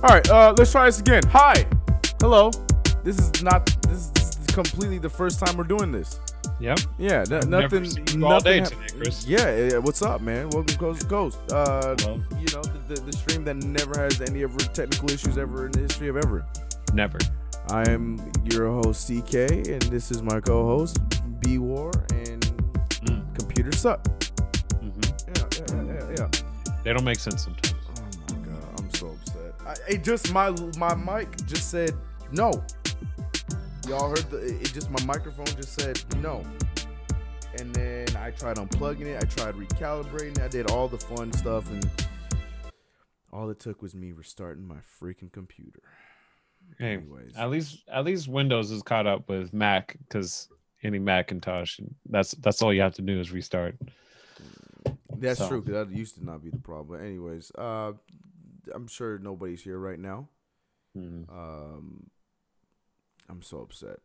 All right, let's try this again. Hi, hello. This is completely the first time we're doing this. Yep. Yeah, nothing. All day today, Chris. Yeah, what's up, man? Welcome Coast to Coast. Well, You know, the stream that never has any ever technical issues ever in the history of ever. Never. I am your host CK, and this is my co-host B War and Computer Suck. Mm-hmm. Yeah. They don't make sense sometimes. Oh my god, I'm so upset. It just my mic just said no. Y'all heard my microphone just said no. And then I tried unplugging it. I tried recalibrating. I did all the fun stuff, and all it took was me restarting my freaking computer. Hey, anyways, at least Windows is caught up with Mac, because any Macintosh, that's all you have to do is restart. That's true, because that used to not be the problem. But anyways, I'm sure nobody's here right now. I'm so upset.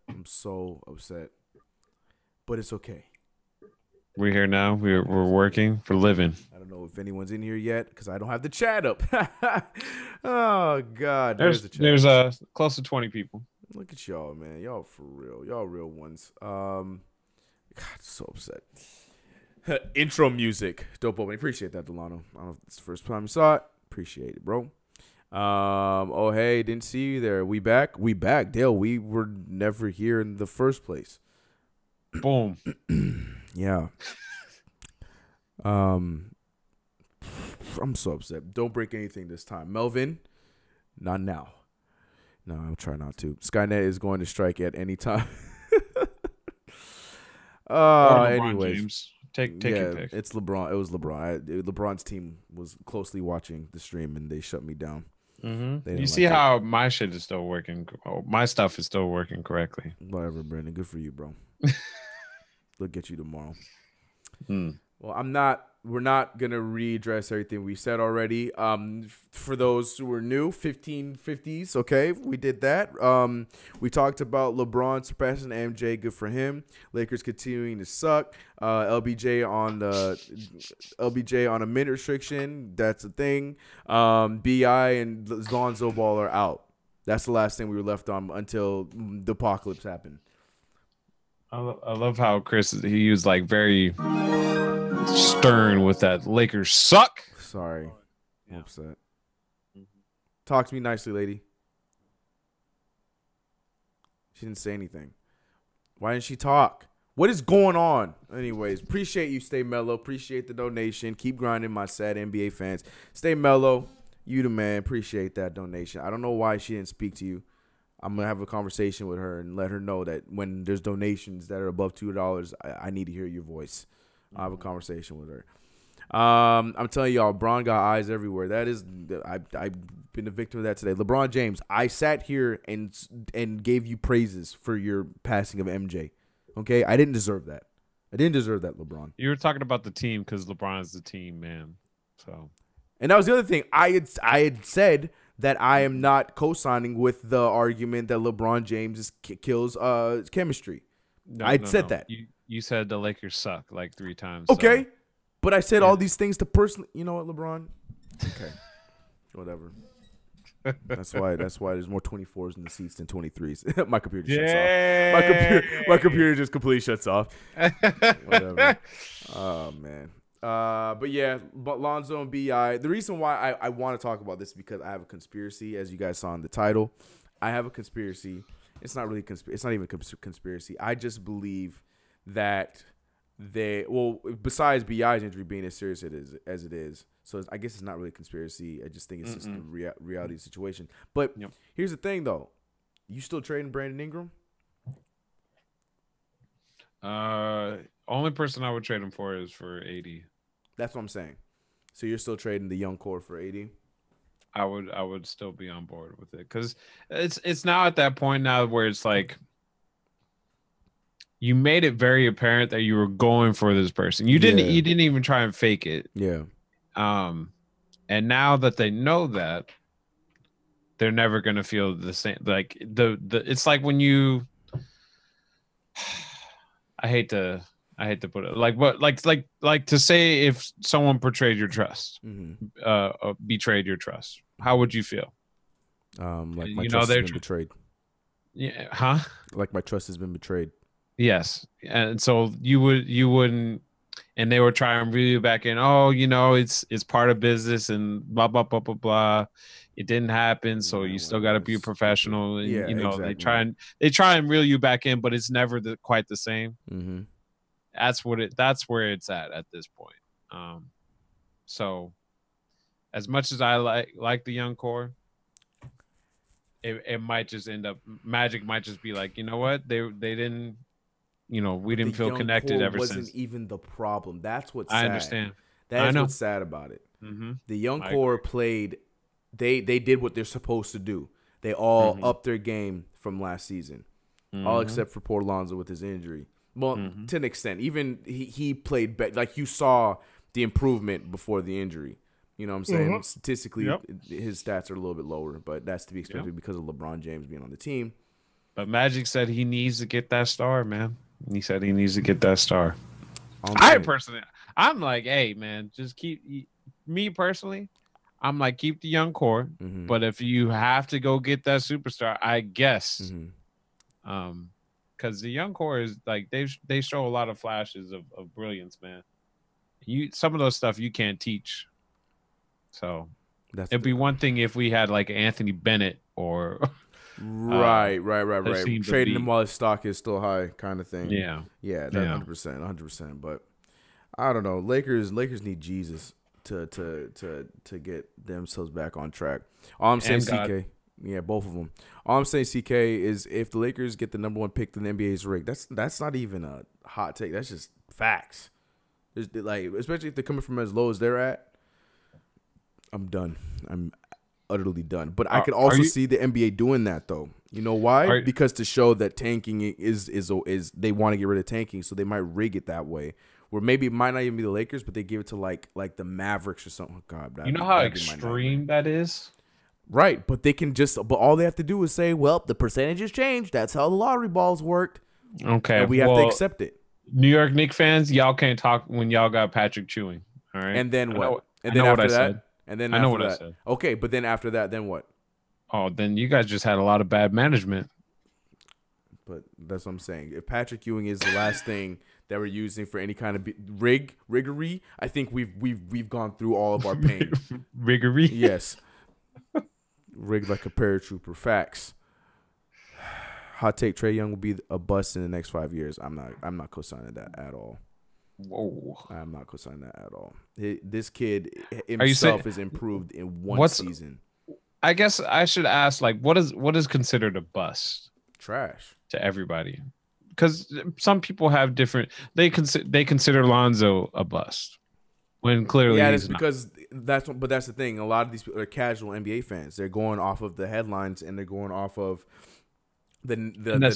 But it's okay. We're here now. We're working for living. I don't know if anyone's in here yet because I don't have the chat up. Oh God, There's close to 20 people. Look at y'all, man. Y'all for real. Y'all real ones. God, so upset. Intro music. Dope opening. Appreciate that, Delano. I don't know if it's the first time you saw it. Appreciate it, bro. Oh hey, didn't see you there. We back. Dale, we were never here in the first place. Boom. Yeah. I'm so upset. Don't break anything this time. Melvin, not now. No, I'll try not to. Skynet is going to strike at any time. Anyways. James. Take your pick. It's LeBron. It was LeBron. LeBron's team was closely watching the stream, and they shut me down. Mm-hmm. You see how my shit is still working? Oh, my stuff is still working correctly. Whatever, Brandon. Good for you, bro. Look at you tomorrow. Well, we're not going to readdress everything we said already. For those who are new, 1550s, okay? We did that. We talked about LeBron surpassing MJ. Good for him. Lakers continuing to suck. LBJ on a minute restriction. That's a thing. BI and Lonzo Ball are out. That's the last thing we were left on until the apocalypse happened. I love how Chris, he used like very stern with that Lakers suck. Sorry. I'm upset. Talk to me nicely, lady. She didn't say anything. Why didn't she talk? What is going on? Anyways, appreciate you. Stay mellow. Appreciate the donation. Keep grinding, my sad NBA fans. Stay mellow. You the man. Appreciate that donation. I don't know why she didn't speak to you. I'm going to have a conversation with her and let her know that when there's donations that are above $2, I need to hear your voice. I'll have a conversation with her. I'm telling y'all, LeBron got eyes everywhere. That is, I've been a victim of that today. LeBron James, I sat here and gave you praises for your passing of MJ. Okay? I didn't deserve that. LeBron. You were talking about the team because LeBron is the team, man. So, and that was the other thing. I had said that I am not co-signing with the argument that LeBron James kills chemistry. I said that. You said the Lakers suck like 3 times. Okay. So. But I said all these things to personally. You know what, LeBron? Okay. Whatever. That's why there's more 24s in the seats than 23s. My computer shuts off. My computer just completely shuts off. Whatever. Oh, man. But Lonzo and BI. The reason why I want to talk about this is because I have a conspiracy, as you guys saw in the title. I have a conspiracy. It's not really it's not even a conspiracy. I just believe that besides BI's injury being as serious as it is, so I guess it's not really a conspiracy. I just think it's just a reality situation. But here's the thing, though. You still trading Brandon Ingram? Only person I would trade him for is for 80. That's what I'm saying. So you're still trading the young core for 80? I would still be on board with it because it's now at that point now where it's like you made it very apparent that you were going for this person. You didn't even try and fake it. Yeah. And now that they know that, they're never gonna feel the same. Like it's like when you. I hate to put it like to say if someone betrayed your trust, betrayed your trust, how would you feel? Like my trust has been betrayed. Yeah, huh? Like my trust has been betrayed. Yes, and so you wouldn't, and they were trying to reel you back in. Oh, it's part of business and blah blah blah blah blah. It didn't happen, so you still got to be a professional. And exactly. they try and reel you back in, but it's never quite the same. Mm-hmm. That's where it's at this point. So as much as I like the young core, it might just end up Magic might just be like, you know what, they didn't, we didn't feel connected ever since. Wasn't even the problem. That's what's sad. I understand. That's what's sad about it. Mm-hmm. The young core played. They did what they're supposed to do. They all upped their game from last season, all except for poor Lonzo with his injury. Well, to an extent, even he played better. Like you saw the improvement before the injury. You know what I'm saying? Statistically, his stats are a little bit lower, but that's to be expected because of LeBron James being on the team. But Magic said he needs to get that star, man. He said he needs to get that star. I'm like, hey, man, just keep me personally. I'm like, keep the young core, but if you have to go get that superstar, I guess, because the young core is like they show a lot of flashes of brilliance, man. Some of those stuff you can't teach. So it'd be one thing if we had like Anthony Bennett or right. Trading him while his stock is still high, kind of thing. Yeah, that 100%. But I don't know. Lakers need Jesus to get themselves back on track. All I'm saying, CK. Yeah, both of them. All I'm saying, CK, is if the Lakers get the #1 pick, then the NBA's rigged. That's not even a hot take. That's just facts. Like, especially if they're coming from as low as they're at. I'm done. I'm utterly done. But I could also see the NBA doing that, though. You know why? Because to show that tanking is they want to get rid of tanking, so they might rig it that way. Where maybe it might not even be the Lakers, but they give it to like the Mavericks or something. Oh, God, you know how extreme that is, right? But all they have to do is say, "Well, the percentages changed. That's how the lottery balls worked." Okay, and we have to accept it. New York Knicks fans, y'all can't talk when y'all got Patrick chewing. All right, and then what? And then after that. And then I know what I said. Okay, but then after that, then what? Oh, then you guys just had a lot of bad management. But that's what I'm saying. If Patrick Ewing is the last thing that we're using for any kind of riggery, I think we've gone through all of our pain. Riggery? Yes. Rigged like a paratrooper. Facts. Hot take: Trae Young will be a bust in the next 5 years. I'm not co-signing that at all. Whoa. I'm not co-signing that at all. This kid himself is improved in one season. I guess I should ask, like, what is considered a bust? Trash to everybody, because some people have different. They consider Lonzo a bust when clearly that's because that's the thing. A lot of these people are casual NBA fans. They're going off of the headlines and they're going off of the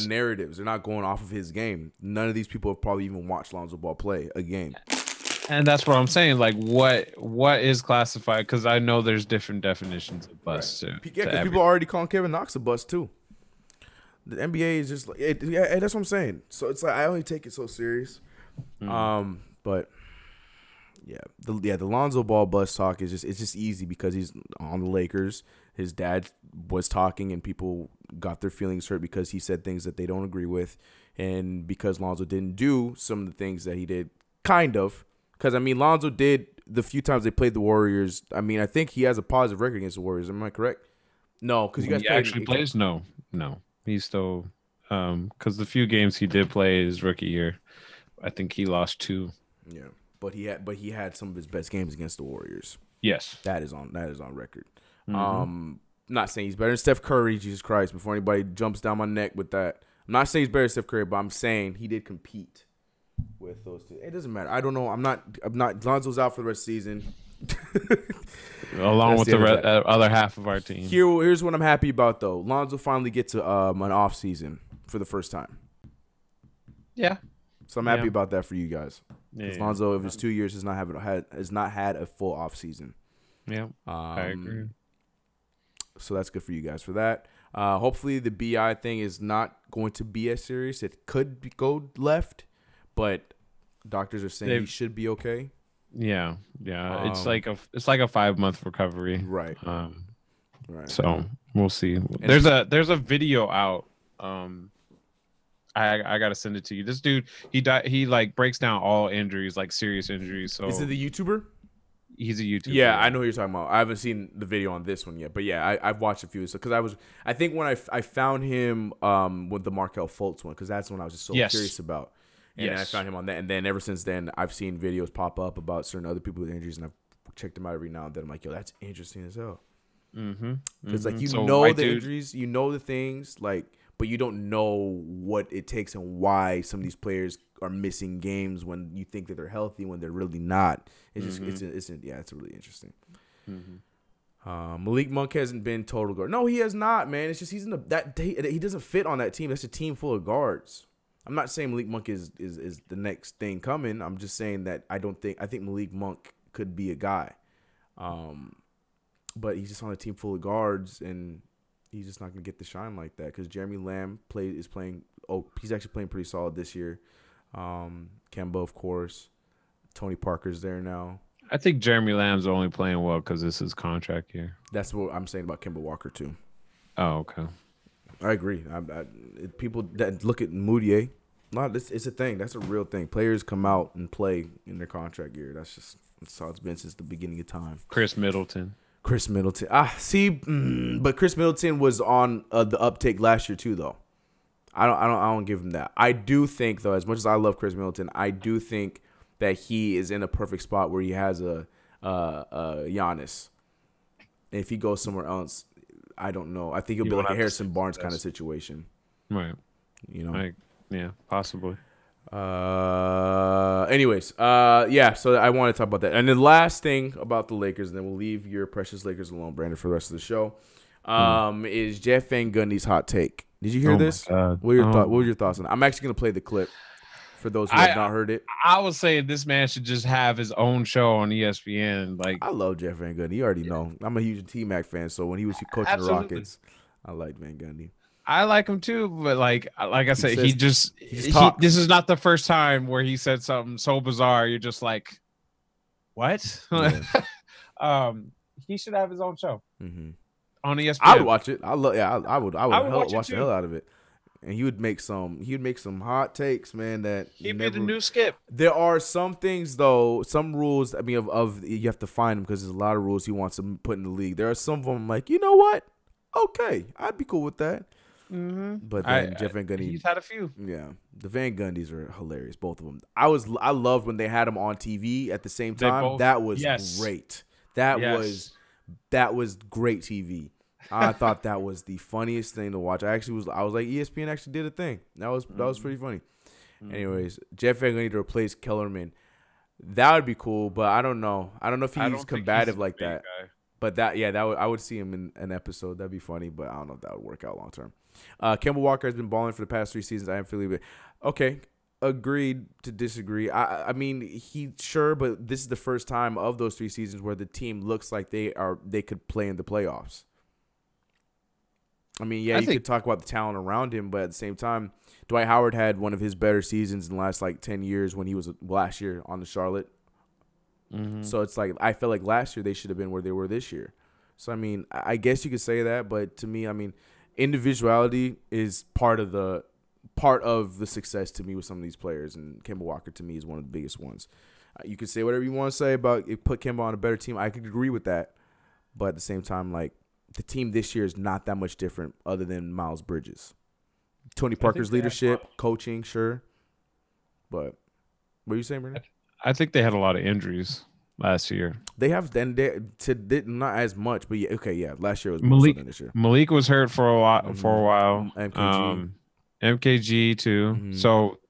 narratives. They're not going off of his game. None of these people have probably even watched Lonzo Ball play a game. And that's what I'm saying. Like, what is classified? Because I know there's different definitions of bust too. Yeah, because people are already calling Kevin Knox a bust too. The NBA is just like that's what I'm saying. So it's like I only take it so serious. But the Lonzo Ball bust talk is just easy because he's on the Lakers. His dad was talking and people got their feelings hurt because he said things that they don't agree with, and because Lonzo didn't do some of the things that he did, kind of. Because I mean, Lonzo did the few times they played the Warriors. I mean, I think he has a positive record against the Warriors. Am I correct? No, because you guys actually plays. No. He's still because the few games he did play his rookie year, I think he lost 2. Yeah, but he had some of his best games against the Warriors. Yes, that is on record. Not saying he's better than Steph Curry. Jesus Christ! Before anybody jumps down my neck with that, I'm not saying he's better than Steph Curry, but I'm saying he did compete with those two. It doesn't matter. I don't know. I'm not. Lonzo's out for the rest of the season. Along with the other half of our team. Here's what I'm happy about though. Lonzo finally gets an off season for the first time. Yeah. So I'm happy about that for you guys. Because Lonzo, of his 2 years, has not had a full off season. Yeah. I agree. So that's good for you guys for that. Hopefully the BI thing is not going to be as serious. It could go left, but doctors are saying he should be okay. Yeah. It's like a 5-month recovery. Right. Right. So We'll see. There's a video out. I gotta send it to you. This dude, he died. He like breaks down all injuries, like serious injuries. So is it the YouTuber? He's a YouTuber. Yeah, I know who you're talking about. I haven't seen the video on this one yet, but yeah, I've watched a few. So because I think when I found him with the Markelle Fultz one, because that's one I was just so curious about, and then I found him on that, and then ever since then I've seen videos pop up about certain other people with injuries, and I've checked them out every now and then. I'm like, yo, that's interesting as hell. Because like you know the injuries, you know the things, like, but you don't know what it takes and why some of these players are missing games when you think that they're healthy when they're really not. It's just it's really interesting. Malik Monk hasn't been total guard. No, he has not, man. It's just he doesn't fit on that team. That's a team full of guards. I'm not saying Malik Monk is the next thing coming. I'm just saying that I think Malik Monk could be a guy. But he's just on a team full of guards, and he's just not going to get the shine like that because Jeremy Lamb is playing. Oh, he's actually playing pretty solid this year. Kemba, of course. Tony Parker's there now. I think Jeremy Lamb's only playing well because this is contract year. That's what I'm saying about Kemba Walker too. Oh, okay. I agree. People that look at Moutier, it's a thing. That's a real thing. Players come out and play in their contract year. That's how it's been since the beginning of time. Chris Middleton. But Chris Middleton was on the uptake last year too, though. I don't give him that. I do think though, as much as I love Chris Middleton, I do think that he is in a perfect spot where he has a Giannis. And if he goes somewhere else, I don't know. I think he'll be like a Harrison Barnes kind of situation. Right. You know. Yeah, possibly. Anyways, so I want to talk about that. And the last thing about the Lakers, and then we'll leave your precious Lakers alone, Brandon, for the rest of the show, is Jeff Van Gundy's hot take. Did you hear this? What were your thoughts on it? I'm actually going to play the clip for those who have not heard it. I was saying this man should just have his own show on ESPN. Like, I love Jeff Van Gundy. You already know. I'm a huge T-Mac fan, so when he was coaching the Rockets, I liked Van Gundy. I like him too, but like I said, this is not the first time where he said something so bizarre. You're just like, what? Yeah. He should have his own show on ESPN. I would watch it. I would watch the hell out of it. And he would make some hot takes, man. That he'd be the new Skip. There are some things though, some rules. I mean, of you have to find them because there's a lot of rules he wants to put in the league. There are some of them I'm like, you know what? Okay, I'd be cool with that. But then Jeff Van Gundy, he's had a few. Yeah, the Van Gundys are hilarious, both of them. I loved when they had them on TV at the same time. That was great. That was great TV. I thought that was the funniest thing to watch. I was like, ESPN actually did a thing. That was pretty funny. Anyways, Jeff Van Gundy to replace Kellerman, that would be cool. But I don't know. I don't know if he's combative like that. Guy. But I would see him in an episode. That'd be funny. But I don't know if that would work out long term. Kemba Walker has been balling for the past 3 seasons. I am feeling it. Okay, agreed to disagree. I mean, but this is the first time of those 3 seasons where the team looks like they could play in the playoffs. I mean, you could talk about the talent around him, but at the same time, Dwight Howard had one of his better seasons in the last 10 years when he was last year on the Charlotte. So it's like I feel like last year they should have been where they were this year. So I mean, I guess you could say that, but to me, I mean, individuality is part of the success to me with some of these players, and Kemba Walker to me is one of the biggest ones. You can say whatever you want to say about put Kemba on a better team. I could agree with that, but at the same time, like the team this year is not that much different other than Miles Bridges, Tony Parker's leadership, coaching, sure. But what are you saying, Brandon? I think they had a lot of injuries last year. They have not as much, but last year was more so than this year. Malik was hurt for a while. MKG too. So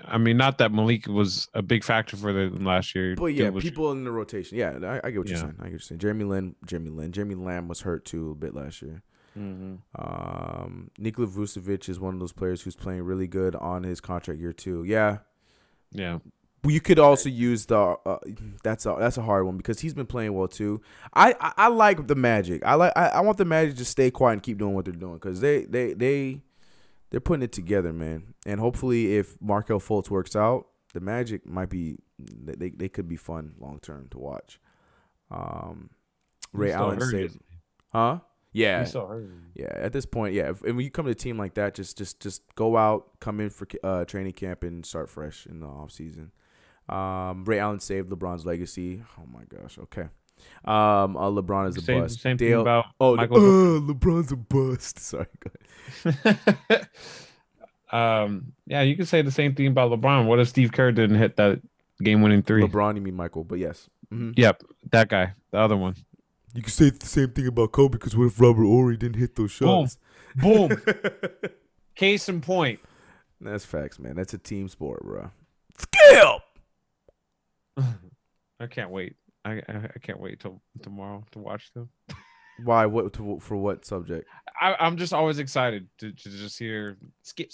I mean, not that Malik was a big factor for them last year. But yeah, people in the rotation. Yeah, I get what you're saying. I get what you're saying. Jeremy Lamb was hurt too a bit last year. Nikola Vucevic is one of those players who's playing really good on his contract year too. Yeah. You could also use the that's a hard one because he's been playing well too. I like the Magic. I want the Magic to stay quiet and keep doing what they're doing because they're putting it together, man. And hopefully, if Markelle Fultz works out, the Magic might be they could be fun long term to watch. Ray Allen said, huh? Yeah. He's so hurt. Yeah, at this point, yeah. And when you come to a team like that, just go out, come in for training camp, and start fresh in the offseason. Ray Allen saved LeBron's legacy. Oh my gosh. Okay. LeBron is a bust. Same thing about Michael. LeBron's a bust. Sorry. Go ahead. Yeah, you can say the same thing about LeBron. What if Steve Kerr didn't hit that game-winning 3? LeBron, you mean Michael? But yes. Mm-hmm. Yep, that guy, the other one. You can say the same thing about Kobe because what if Robert Horry didn't hit those shots? Boom. Boom. Case in point. That's facts, man. That's a team sport, bro. Skip. I can't wait. I can't wait till tomorrow to watch them. Why? For what subject? I'm just always excited to just hear skip.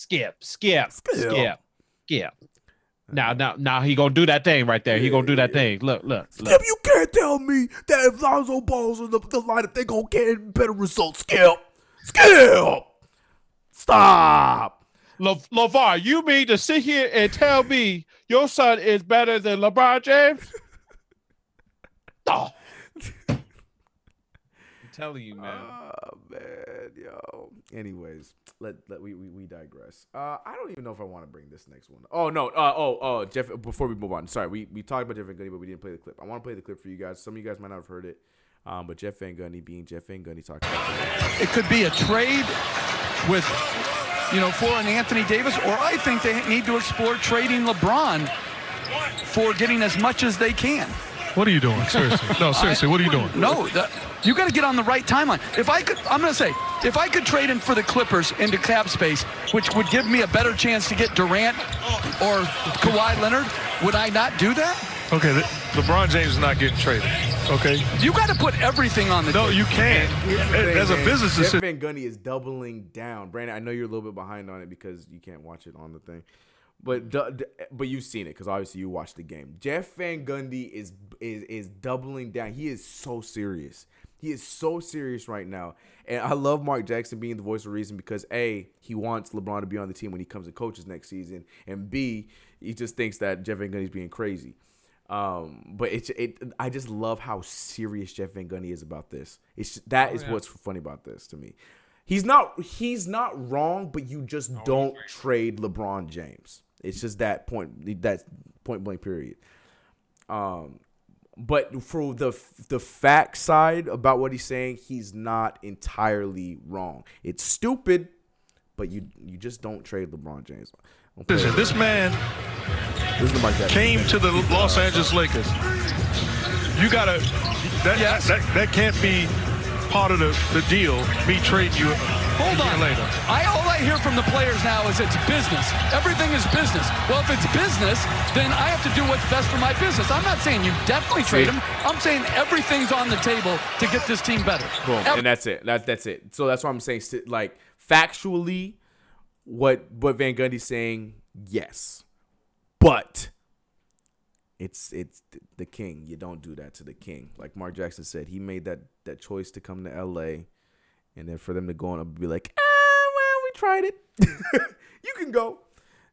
Now he gonna do that thing right there. He gonna do that thing. Look. Skip, you can't tell me that if Lonzo Ball's in the lineup, they gonna get better results. Skip. Stop. LeVar, you mean to sit here and tell me your son is better than LeBron James? Oh. I'm telling you, man. Oh man, yo. Anyways, we digress. I don't even know if I want to bring this next one. Oh no. Jeff. Before we move on, sorry, we talked about Jeff Van Gundy, but we didn't play the clip. I want to play the clip for you guys. Some of you guys might not have heard it, but Jeff Van Gundy, being Jeff Van Gundy, talking about it could be a trade with, for an Anthony Davis, or I think they need to explore trading LeBron for getting as much as they can. What are you doing? Seriously. No, seriously, what are you doing? No, you got to get on the right timeline. If I could trade him for the Clippers into cap space, which would give me a better chance to get Durant or Kawhi Leonard, would I not do that? Okay, LeBron James is not getting traded. Okay, you got to put everything on the table. No, you can't. As a business decision. Jeff Van Gundy is doubling down. Brandon, I know you're a little bit behind on it because you can't watch it on the thing. But you've seen it because obviously you watched the game. Jeff Van Gundy is doubling down. He is so serious. He is so serious right now. And I love Mark Jackson being the voice of reason because A, he wants LeBron to be on the team when he comes and coaches next season, and B, he just thinks that Jeff Van Gundy's being crazy. But I just love how serious Jeff Van Gundy is about this. What's funny about this to me. He's not wrong, but you just don't trade LeBron James. It's just that point blank period. But for the fact side about what he's saying, he's not entirely wrong. It's stupid, but you just don't trade LeBron James. Listen, this man came to the Los Angeles Lakers. You gotta that can't be part of the deal. Me trading you. Hold on. Later. All I hear from the players now is it's business. Everything is business. Well, if it's business, then I have to do what's best for my business. I'm not saying you definitely trade him. I'm saying everything's on the table to get this team better. Boom. And that's it. That's it. So that's what I'm saying. Like, factually, what Van Gundy's saying, yes. But it's the king. You don't do that to the king. Like Mark Jackson said, he made that choice to come to L.A., and then for them to go on and be like, well, we tried it. You can go.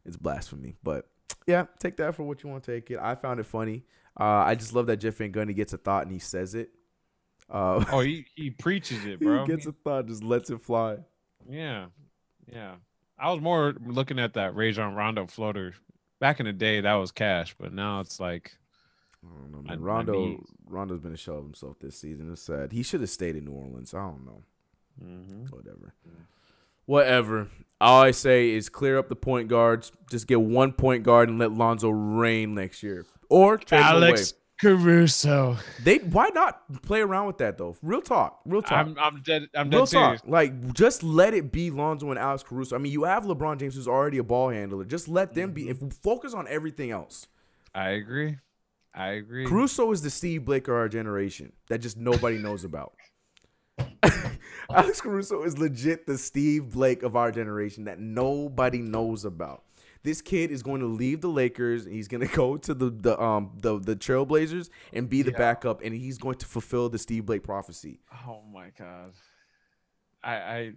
It's blasphemy. But, yeah, take that for what you want to take it. I found it funny. I just love that Jeff Van Gundy gets a thought and he says it. He preaches it, bro. He gets a thought, just lets it fly. Yeah. I was more looking at that Rajon Rondo floater. Back in the day, that was cash, but now it's like, I don't know, man. Rondo's been a shell of himself this season. It's sad. He should have stayed in New Orleans. I don't know. Whatever. All I say is clear up the point guards. Just get one point guard and let Lonzo reign next year. Or trade Alex Caruso. Why not play around with that though? Real talk. I'm dead Real serious. talk. Like, just let it be Lonzo and Alex Caruso. I mean, you have LeBron James, who's already a ball handler. Just let them be. If we focus on everything else. I agree. Caruso is the Steve Blake of our generation that just nobody knows about. Alex Caruso is legit the Steve Blake of our generation that nobody knows about. This kid is going to leave the Lakers. And he's going to go to the Trailblazers and be the backup, and he's going to fulfill the Steve Blake prophecy. Oh my God!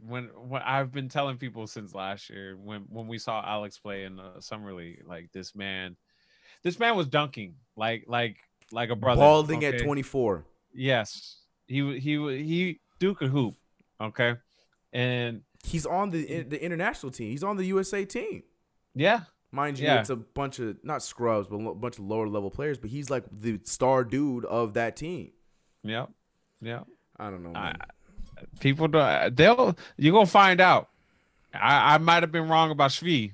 When I've been telling people since last year when we saw Alex play in the summer league, like this man was dunking like a brother, balding at 24. Yes, he Duke a hoop. Okay, and he's on the international team. He's on the USA team. Yeah, mind you, it's a bunch of not scrubs, but a bunch of lower level players. But he's like the star dude of that team. Yeah. I don't know, man. People you're gonna find out. I might have been wrong about Shvi,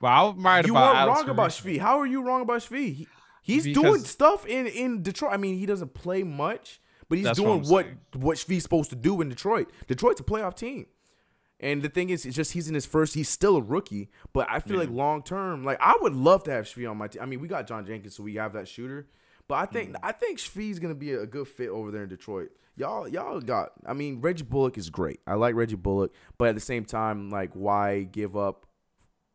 but I might you about were wrong about Shvi. How are you wrong about Shvi? He's doing stuff in Detroit. I mean, he doesn't play much, but he's doing what Shvi's supposed to do in Detroit. Detroit's a playoff team. And the thing is, it's just he's in his first. He's still a rookie, but I feel like long term, like I would love to have Shvi on my team. I mean, we got John Jenkins, so we have that shooter. But I think Shvi's gonna be a good fit over there in Detroit. Y'all got. I mean, Reggie Bullock is great. I like Reggie Bullock, but at the same time, like, why give up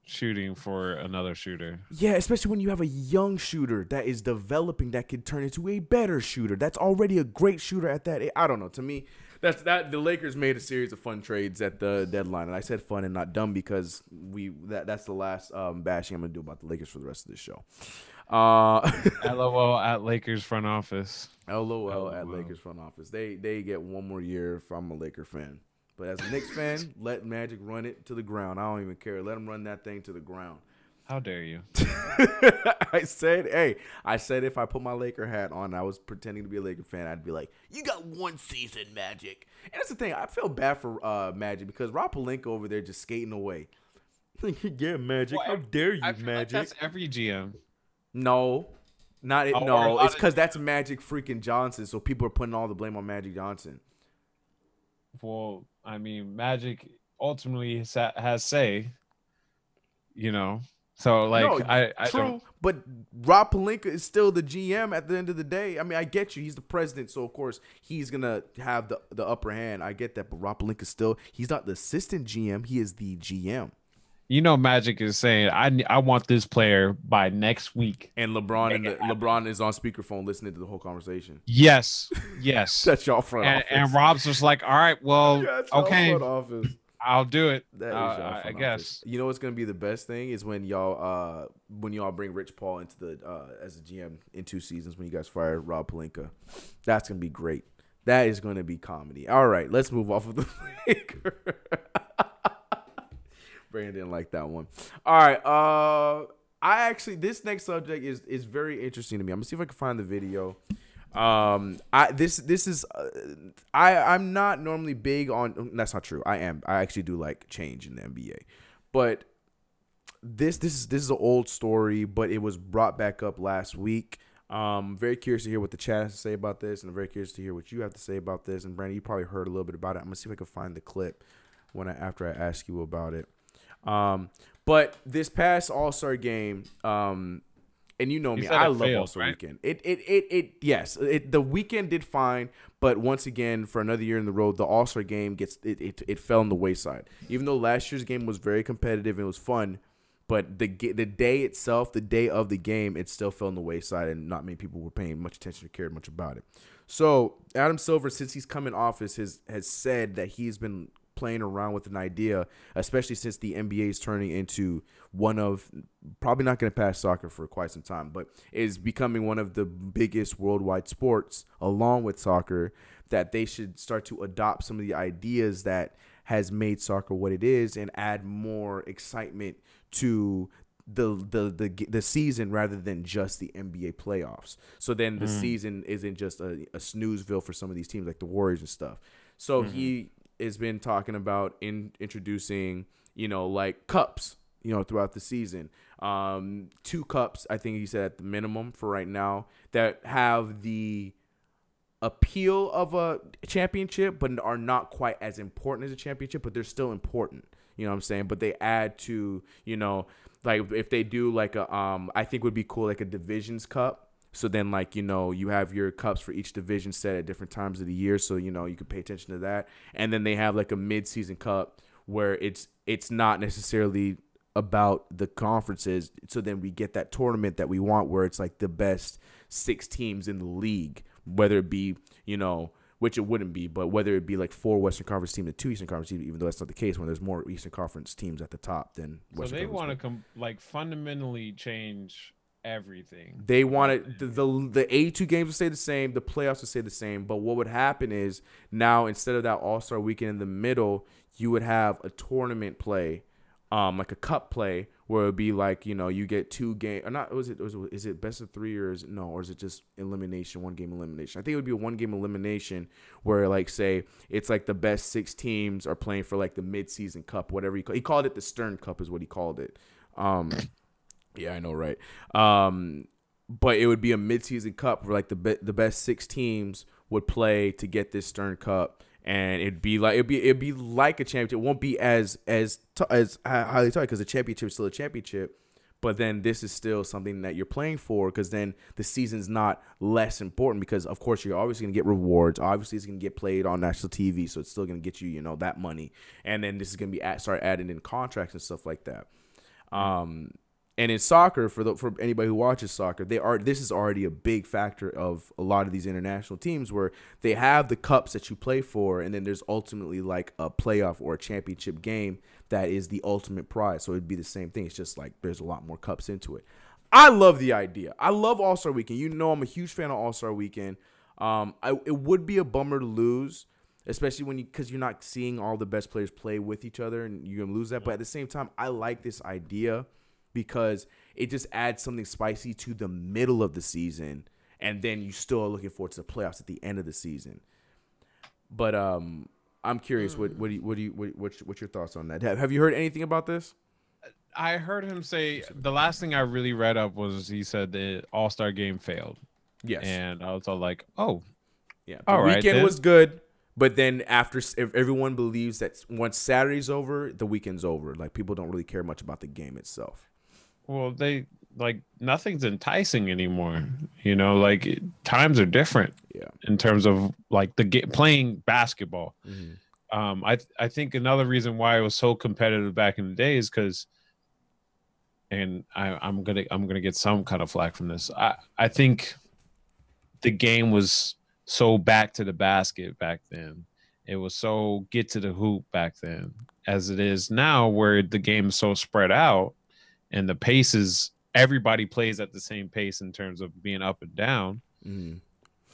shooting for another shooter? Yeah, especially when you have a young shooter that is developing that could turn into a better shooter. That's already a great shooter at that. I don't know. To me, the Lakers made a series of fun trades at the deadline, and I said fun and not dumb because that's the last bashing I'm gonna do about the Lakers for the rest of this show. LOL at Lakers front office. LOL at Lakers front office. They get one more year if I'm a Laker fan. But as a Knicks fan, let Magic run it to the ground. I don't even care. Let him run that thing to the ground. How dare you? I said if I put my Laker hat on, I was pretending to be a Laker fan, I'd be like, you got one season, Magic. And that's the thing. I feel bad for Magic because Rob Pelinka over there just skating away. Yeah, Magic. How dare you, Magic? Like that's every GM. No. No, it's because that's Magic freaking Johnson, so people are putting all the blame on Magic Johnson. Well, I mean, Magic ultimately has say, you know. So, like, no, I true, don't... but Rob Pelinka is still the GM at the end of the day. I mean, I get you. He's the president, so, of course, he's going to have the upper hand. I get that, but Rob Pelinka still, he's not the assistant GM. He is the GM. You know, Magic is saying, I want this player by next week. And LeBron is on speakerphone listening to the whole conversation. Yes. That's y'all front office. And Rob's just like, all right, well, okay, front office. I'll do it. I guess. Office. You know what's gonna be the best thing is when y'all bring Rich Paul into the as a GM in 2 seasons when you guys fire Rob Pelinka. That's gonna be great. That is gonna be comedy. All right, let's move off of the Lakers. Brandon didn't like that one. All right. This next subject is very interesting to me. I'm gonna see if I can find the video. I'm not normally big on. That's not true. I am. I actually do like change in the NBA, but this is an old story, but it was brought back up last week. Very curious to hear what the chat has to say about this, and I'm very curious to hear what you have to say about this. And Brandon, you probably heard a little bit about it. I'm gonna see if I can find the clip after I ask you about it. But this past All-Star game, and you know me, I love All-Star Weekend. Yes, the weekend did fine, but once again, for another year in the road, the All-Star game it fell on the wayside. Even though last year's game was very competitive and it was fun, but the day itself, the day of the game, it still fell on the wayside, and not many people were paying much attention or cared much about it. So Adam Silver, since he's come in office, has said that he's been playing around with an idea, especially since the NBA is turning into one of, probably not going to pass soccer for quite some time, but is becoming one of the biggest worldwide sports along with soccer, that they should start to adopt some of the ideas that has made soccer what it is and add more excitement to the season rather than just the NBA playoffs. So then the season isn't just a snoozeville for some of these teams like the Warriors and stuff. So he has been talking about introducing, like cups, throughout the season. 2 cups, I think he said at the minimum for right now, that have the appeal of a championship, but are not quite as important as a championship, but they're still important. You know what I'm saying? But they add to, like if they do like I think would be cool, like a divisions cup. So then, like, you have your cups for each division set at different times of the year. So, you can pay attention to that. And then they have like a mid-season cup where it's not necessarily about the conferences. So then we get that tournament that we want where it's like the best 6 teams in the league, whether it be, which it wouldn't be, but whether it be like 4 Western Conference teams and 2 Eastern Conference teams, even though that's not the case when there's more Eastern Conference teams at the top than Western Conference. So they want to fundamentally change everything. They wanted the 82 games to stay the same, the playoffs to stay the same. But what would happen is now instead of that All-Star weekend in the middle, you would have a tournament play, like a cup play, where it would be like, you get 2 games. Or not? Is it best of 3 or is it just elimination, 1 game elimination? I think it would be a 1 game elimination where, like, say it's like the best 6 teams are playing for like the mid-season cup, whatever he called it. The Stern Cup is what he called it. Yeah, I know, right? But it would be a mid-season cup where like the best 6 teams would play to get this Stern Cup, and it'd be like a championship. It won't be as highly touted because the championship is still a championship, but then this is still something that you're playing for, because then the season's not less important, because of course you're obviously gonna get rewards. Obviously, it's gonna get played on national TV, so it's still gonna get you that money, and then this is gonna be start adding in contracts and stuff like that. And in soccer, for anybody who watches soccer, this is already a big factor of a lot of these international teams, where they have the cups that you play for, and then there's ultimately like a playoff or a championship game that is the ultimate prize. So it'd be the same thing. It's just like there's a lot more cups into it. I love the idea. I love All-Star Weekend. I'm a huge fan of All-Star Weekend. It would be a bummer to lose, especially because you're not seeing all the best players play with each other, and you're gonna lose that. But at the same time, I like this idea, because it just adds something spicy to the middle of the season, and then you still are looking forward to the playoffs at the end of the season. But I'm curious, what's your thoughts on that? Have you heard anything about this? I heard him say, the last thing I really read up was he said the All-Star game failed. Yes, and I was all like, oh, yeah, the weekend was good. But then if everyone believes that once Saturday's over, the weekend's over. Like, people don't really care much about the game itself. Well, nothing's enticing anymore. Like, times are different. Yeah. In terms of like playing basketball. Mm-hmm. I think another reason why it was so competitive back in the day is because, and I'm gonna get some kind of flack from this. I think the game was so back to the basket back then. It was so get to the hoop back then, as it is now, where the game is so spread out. And the pace everybody plays at the same pace in terms of being up and down. Mm.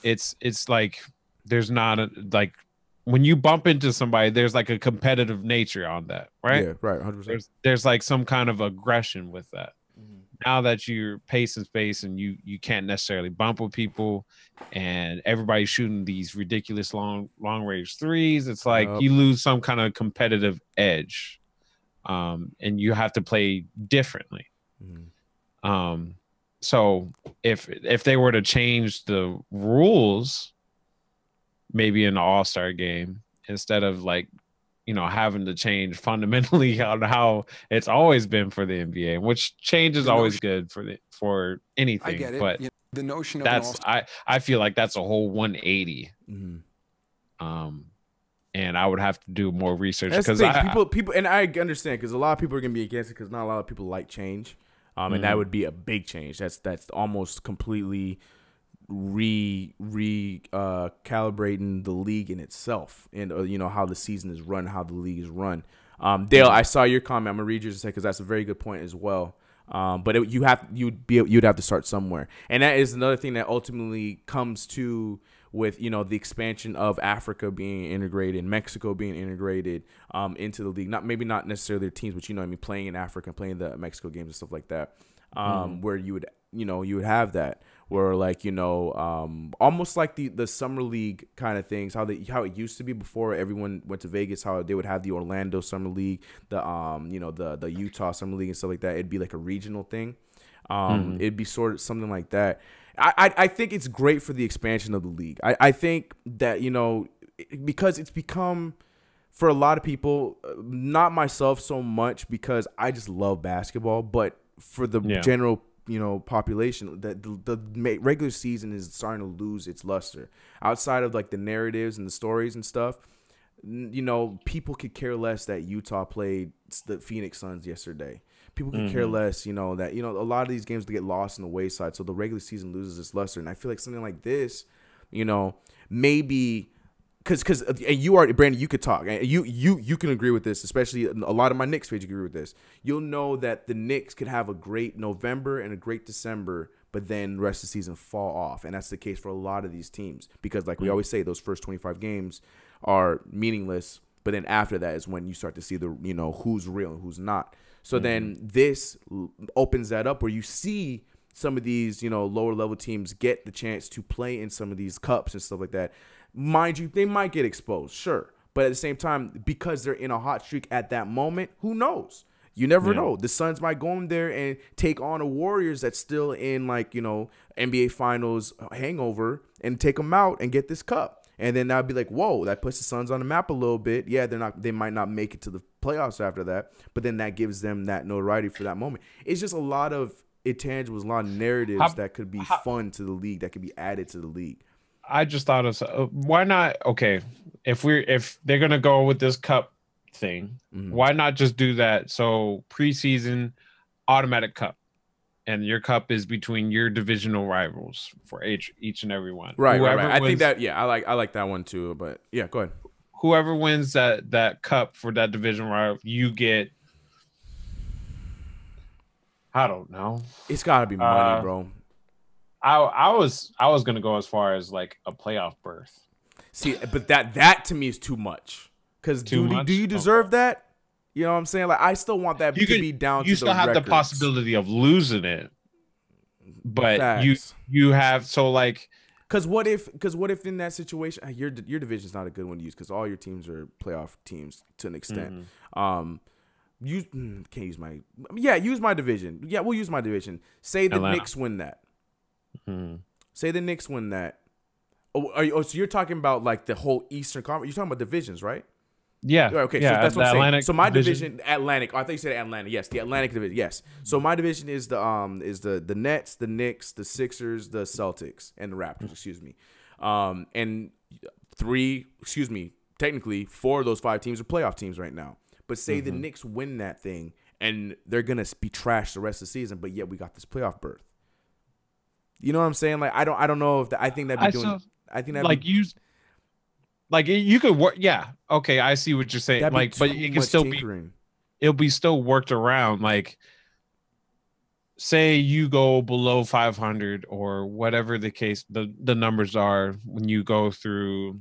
It's like there's not when you bump into somebody, there's like a competitive nature on that, right? Yeah, right, 100%. There's like some kind of aggression with that. Mm-hmm. Now that you're pace and space, and you can't necessarily bump with people, and everybody's shooting these ridiculous long range threes, it's like you lose some kind of competitive edge. And you have to play differently. Mm-hmm. So if they were to change the rules, maybe in the All-Star game, instead of having to change fundamentally on how it's always been for the NBA, which change is always good for anything. I get it. But the notion of I feel like that's a whole 180. Mm-hmm. And I would have to do more research, because people, and I understand, because a lot of people are gonna be against it, because not a lot of people like change, and that would be a big change. That's almost completely calibrating the league in itself, and how the season is run, how the league is run. Dale, I saw your comment. I'm gonna read yours in a second, because that's a very good point as well. But you'd have to start somewhere, and that is another thing that ultimately comes to with the expansion of Africa being integrated, Mexico being integrated into the league. Not necessarily their teams, but playing in Africa, playing the Mexico games and stuff like that. Where you would have that, where almost like the summer league kind of things, how it used to be before everyone went to Vegas, how they would have the Orlando summer league, the Utah summer league and stuff like that. It'd be like a regional thing. It'd be sort of something like that. I think it's great for the expansion of the league. I think that, because it's become, for a lot of people, not myself so much, because I just love basketball, but for the general, population, that the regular season is starting to lose its luster. Outside of like the narratives and the stories and stuff, people could care less that Utah played the Phoenix Suns yesterday. People could care less, that, a lot of these games get lost in the wayside. So the regular season loses its luster. And I feel like something like this, maybe because and you are Brandon, you could talk, and you can agree with this, especially a lot of my Knicks fans agree with this. You'll know that the Knicks could have a great November and a great December, but then the rest of the season fall off, and that's the case for a lot of these teams because, like we always say, those first 25 games are meaningless, but then after that is when you start to see the who's real and who's not. So then this opens that up where you see some of these lower level teams get the chance to play in some of these cups and stuff like that. Mind you, they might get exposed, sure. But at the same time, because they're in a hot streak at that moment, who knows? You never know. The Suns might go in there and take on a Warriors that's still in NBA Finals hangover and take them out and get this cup. And then that'd be like, whoa, that puts the Suns on the map a little bit. Yeah, they might not make it to the playoffs after that, but then that gives them that notoriety for that moment. It's just a lot of intangibles, a lot of narratives that could be fun to the league, that could be added to the league. I just thought of why not? Okay, if they're gonna go with this cup thing, why not just do that? So preseason, automatic cup, and your cup is between your divisional rivals for each and every one. Right. I think that I like that one too. But yeah, go ahead. Whoever wins that cup for that division rival, you get. I don't know. It's got to be money, bro. I was gonna go as far as like a playoff berth. See, but that to me is too much. Because do you deserve that? You know what I'm saying? Like I still want that to be down. You still have the possibility of losing it, but Facts. you have Because what if in that situation your division's not a good one to use because all your teams are playoff teams to an extent. Use my division. Yeah, we'll use my division. Say the Knicks win that. Say the Knicks win that. So you're talking about like the whole Eastern Conference. You're talking about divisions, right? Yeah. Okay. Yeah, so that's what I'm saying. So my division, Atlantic. Oh, I thought you said Atlanta. Yes, the Atlantic division. Yes. So my division is the Nets, the Knicks, the Sixers, the Celtics, and the Raptors. Excuse me. And technically 4 of those 5 teams are playoff teams right now. But say the Knicks win that thing, and they're gonna be trashed the rest of the season. But yet we got this playoff berth. You know what I'm saying? Like I don't know if I think that'd be doing. I think that you could work. Yeah. Okay. I see what you're saying. Like, but it can still it'll be still worked around. Like, say you go below 500 or whatever the case, the numbers are when you go through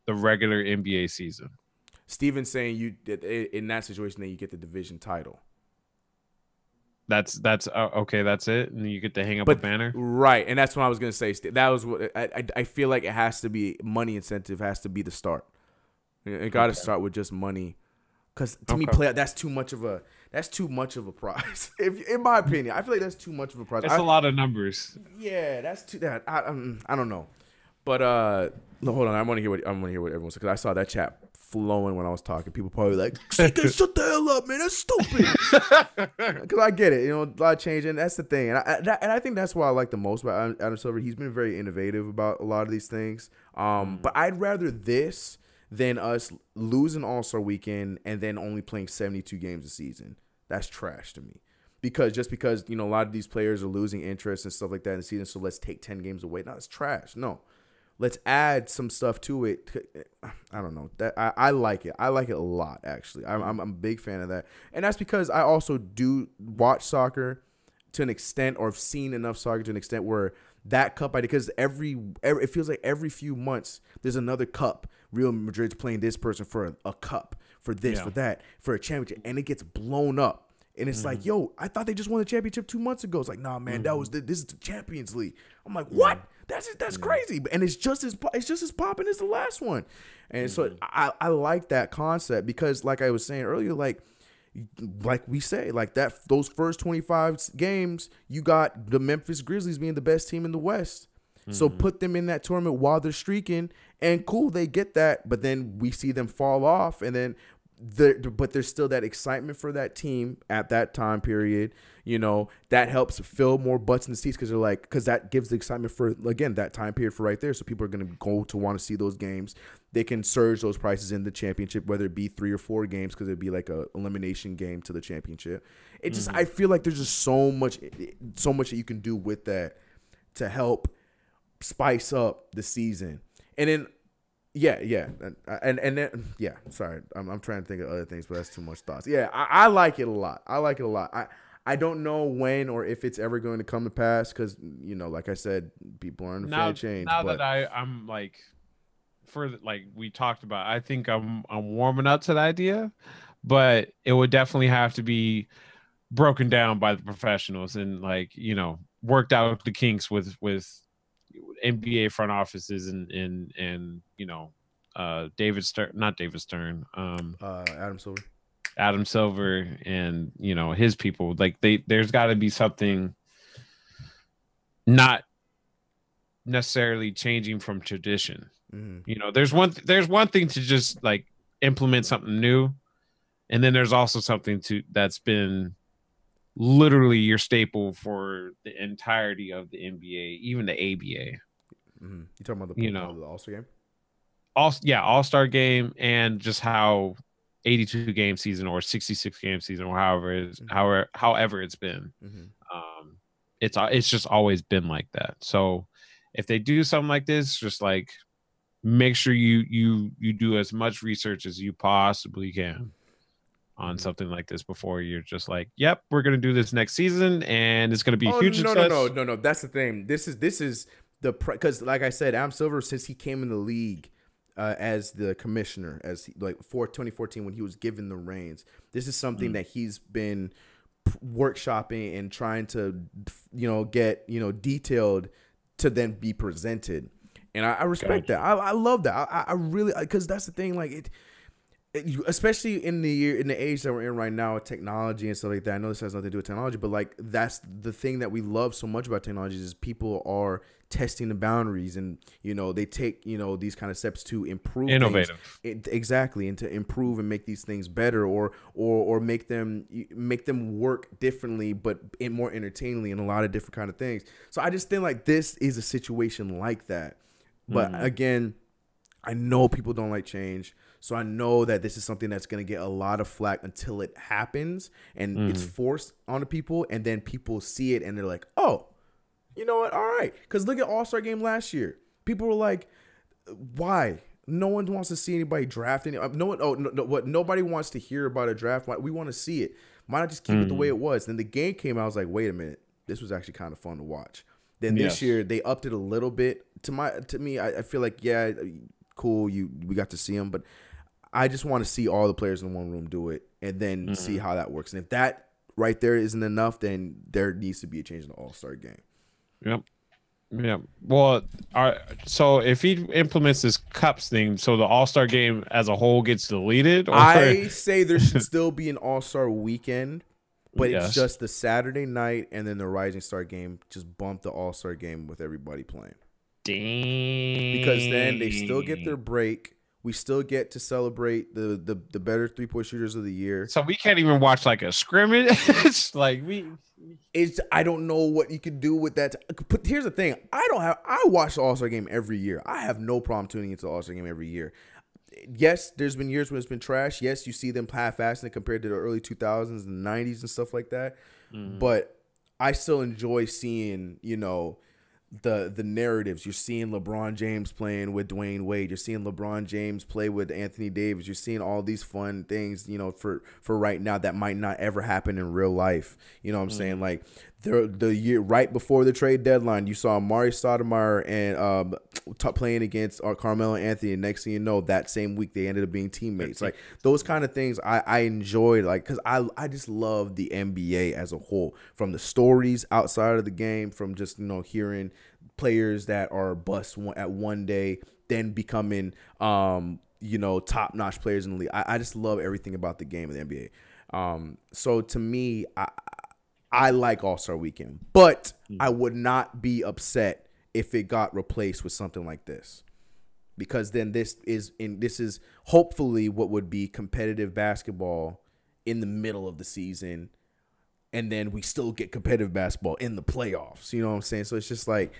the regular NBA season. Steven's saying in that situation that you get the division title. That's okay. That's it, and you get to hang up a banner, right? And that's what I was gonna say. That was what I feel like. It has to be money incentive. Has to be the start. It got to start with just money, because to me, that's too much of a prize. In my opinion, I feel like that's too much of a prize. That's a lot of numbers. Yeah, that's too. I don't know, but no, hold on. I want to hear what everyone said because I saw that chat flowing when I was talking. People probably like, shut the hell up, man. That's stupid. Because I get it, a lot of change, and that's the thing. And I think that's what I like the most about Adam Silver. He's been very innovative about a lot of these things. But I'd rather this than us losing All-Star Weekend and then only playing 72 games a season. That's trash to me. Because a lot of these players are losing interest and stuff like that in the season, so let's take 10 games away. No, it's trash. No. Let's add some stuff to it. I don't know. I like it. I like it a lot, actually. I'm a big fan of that. And that's because I also do watch soccer to an extent, or have seen enough soccer to an extent where that cup, because it feels like every few months there's another cup. Real Madrid's playing this person for a cup, for this, for that, for a championship, and it gets blown up. And it's like, yo, I thought they just won the championship 2 months ago. It's like, nah, man, this is the Champions League. I'm like, what? That's crazy. And it's just as popping as the last one. And so I like that concept because, like I was saying earlier, like we say, like those first 25 games, you got the Memphis Grizzlies being the best team in the West. So put them in that tournament while they're streaking, and cool, they get that. But then we see them fall off, and then but there's still that excitement for that team at that time period. That helps fill more butts in the seats because that gives the excitement for, again, that time period for right there. So people are going to go to want to see those games. They can surge those prices in the championship, whether it be 3 or 4 games, because it'd be like a elimination game to the championship. It just, I feel like there's just so much that you can do with that to help spice up the season. And then Yeah, and then, yeah. Sorry, I'm trying to think of other things, but that's too much thoughts. Yeah, I like it a lot. I don't know when or if it's ever going to come to pass because, like I said, people aren't a fan of change. Now that I'm like, we talked about, I think I'm warming up to the idea, but it would definitely have to be broken down by the professionals and worked out the kinks with NBA front offices and David Stern, not David Stern, Adam Silver and his people. Like there's got to be something not necessarily changing from tradition. Mm-hmm. There's one thing to just like implement something new, and then there's also something that's been literally your staple for the entirety of the NBA, even the ABA. Mm-hmm. You talking about the All-Star game? All-Star game, and just how 82 game season or 66 game season or however it's been. Mm-hmm. It's just always been like that. So if they do something like this, just like make sure you do as much research as you possibly can on something like this before you're just like, yep, we're gonna do this next season and it's gonna be a huge success. No. That's the thing. This is because like I said, Adam Silver, since he came in the league as the commissioner, for 2014 when he was given the reins, this is something that he's been workshopping and trying to get detailed to then be presented. And I respect that. I love that. I really, because that's the thing. Like especially in the age that we're in right now with technology and stuff like that. I know this has nothing to do with technology, but like that's the thing that we love so much about technology is people are testing the boundaries and they take these kind of steps to improve, innovative exactly, and to improve and make these things better or make them work differently but more entertainingly and a lot of different kind of things. So I just think like this is a situation like that. But again, I know people don't like change. So I know that this is something that's going to get a lot of flack until it happens and it's forced onto people. And then people see it and they're like, oh, you know what? All right. Because look at All-Star game last year. People were like, why? No one wants to see anybody drafting. Nobody wants to hear about a draft. We want to see it. Why not just keep it the way it was? Then the game came out. I was like, wait a minute. This was actually kind of fun to watch. Then this year they upped it a little bit. To me, I feel like, yeah, cool. We got to see them, but I just want to see all the players in one room do it and then see how that works. And if that right there isn't enough, then there needs to be a change in the All-Star game. Yep. Yeah. Well, so if he implements this cups thing, so the All-Star game as a whole gets deleted? Or? I say there should still be an All-Star weekend, but it's just the Saturday night and then the Rising Star game. Just bump the All-Star game with everybody playing. Dang. Because then they still get their break. We still get to celebrate the better 3-point shooters of the year. So we can't even watch like a scrimmage. It's like I don't know what you could do with that. But here's the thing: I watch the All-Star game every year. I have no problem tuning into the All-Star game every year. Yes, there's been years when it's been trash. Yes, you see them half-assing it compared to the early 2000s and 90s and stuff like that. But I still enjoy seeing the narratives. You're seeing LeBron James playing with Dwayne Wade. You're seeing LeBron James play with Anthony Davis. You're seeing all these fun things, for right now that might not ever happen in real life. You know what I'm saying? Like the year right before the trade deadline, you saw Amari Stoudemire and playing against Carmelo Anthony. And next thing you know, that same week they ended up being teammates. Like those kind of things I enjoy, like, because I just love the NBA as a whole, from the stories outside of the game, from just hearing players that are bust at one day then becoming top-notch players in the league. I just love everything about the game of the NBA. So to me, I like All-Star Weekend, but I would not be upset if it got replaced with something like this, because then this is hopefully what would be competitive basketball in the middle of the season, and then we still get competitive basketball in the playoffs. You know what I'm saying? So it's just like,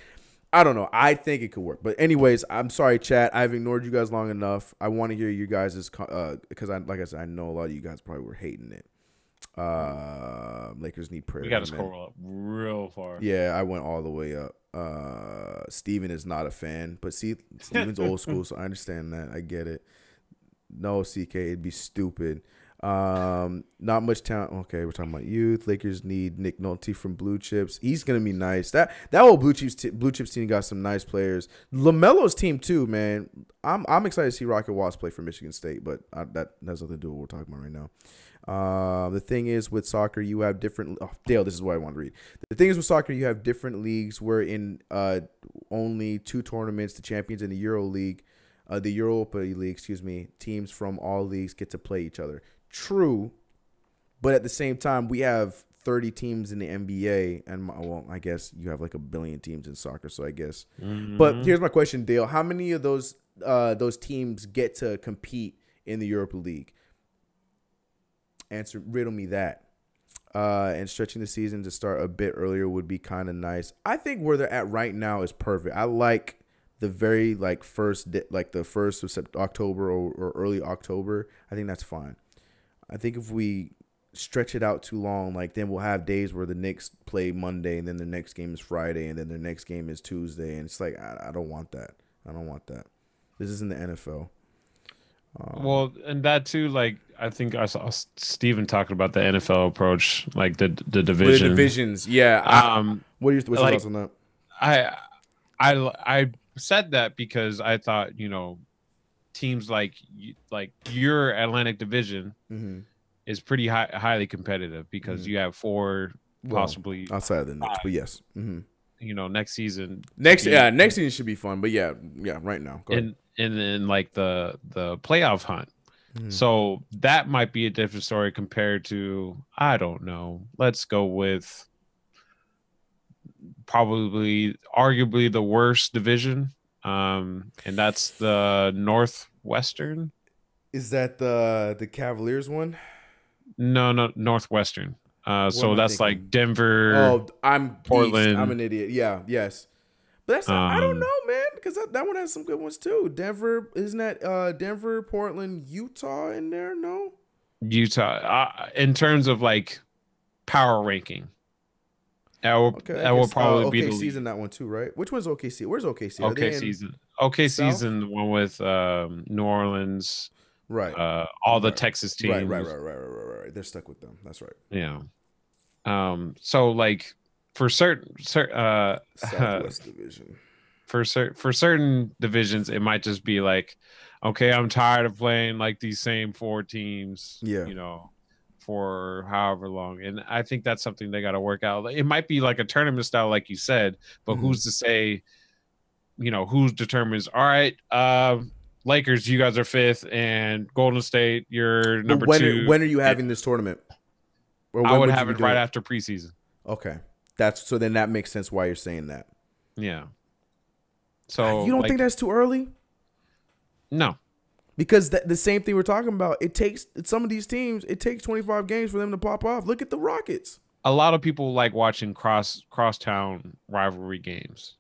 I don't know. I think it could work. But anyways, I'm sorry, chat. I've ignored you guys long enough. I want to hear you guys' because like I said, I know a lot of you guys probably were hating it. Lakers need prayer. We got to scroll up real far. Yeah, I went all the way up. Steven is not a fan, but see, Steven's old school, so I understand that. I get it. No, CK, it'd be stupid. Not much talent. Okay, we're talking about youth. Lakers need Nick Nolte from Blue Chips. He's gonna be nice. That whole Blue Chips team got some nice players. LaMelo's team too, man. I'm excited to see Rocket Watts play for Michigan State, but that has nothing to do with what we're talking about right now. The thing is with soccer, you have different. Oh, Dale, this is what I want to read. The thing is with soccer, you have different leagues. Where in only 2 tournaments, the champions in the Euro League, the Europa League, excuse me, teams from all leagues get to play each other. True, but at the same time, we have 30 teams in the NBA, and well, I guess you have like 1 billion teams in soccer. So I guess. But here's my question, Dale: how many of those teams get to compete in the Europa League? Riddle me that. And stretching the season to start a bit earlier would be kind of nice. I think where they're at right now is perfect. I like the very first of October or early October. I think that's fine. I think if we stretch it out too long, then we'll have days where the Knicks play Monday and then the next game is Friday and then the next game is Tuesday, and it's like I don't want that. I don't want that. This isn't the NFL. Well, and that too, I think I saw Steven talking about the NFL approach, the division. The divisions, yeah. What's your thoughts on that? I said that because I thought, teams like your Atlantic Division is pretty highly competitive because you have 4 possibly outside of the Knicks, but yes. Next season. Next season should be fun, but yeah, right now. Go ahead. And then the playoff hunt. So that might be a different story compared to, I don't know. Let's go with arguably the worst division. And that's the Northwestern. Is that the Cavaliers one? No, Northwestern. So that's thinking? Denver. Oh, I'm Portland. Beast. I'm an idiot. Yeah, yes. But that's I don't know, man, because that one has some good ones too. Denver, isn't that Denver, Portland, Utah in there? No, Utah. In terms of power ranking, that will probably be the OKC's in that one too, right? Which one's OKC? Where's OKC? OKC's in the one with New Orleans, right? All the Texas teams, right. They're stuck with them. That's right. Yeah. So for certain Southwest Division. For certain divisions, it might just be okay, I'm tired of playing these same 4 teams, for however long. And I think that's something they got to work out. It might be a tournament style, like you said, but who's to say, who determines, all right, Lakers, you guys are 5th, and Golden State, you're number 2. When are you having this tournament? Or I would have it right after preseason. Okay. Then that makes sense why you're saying that. Yeah. So you don't think that's too early? No. Because the same thing we're talking about, some of these teams, it takes 25 games for them to pop off. Look at the Rockets. A lot of people like watching crosstown rivalry games.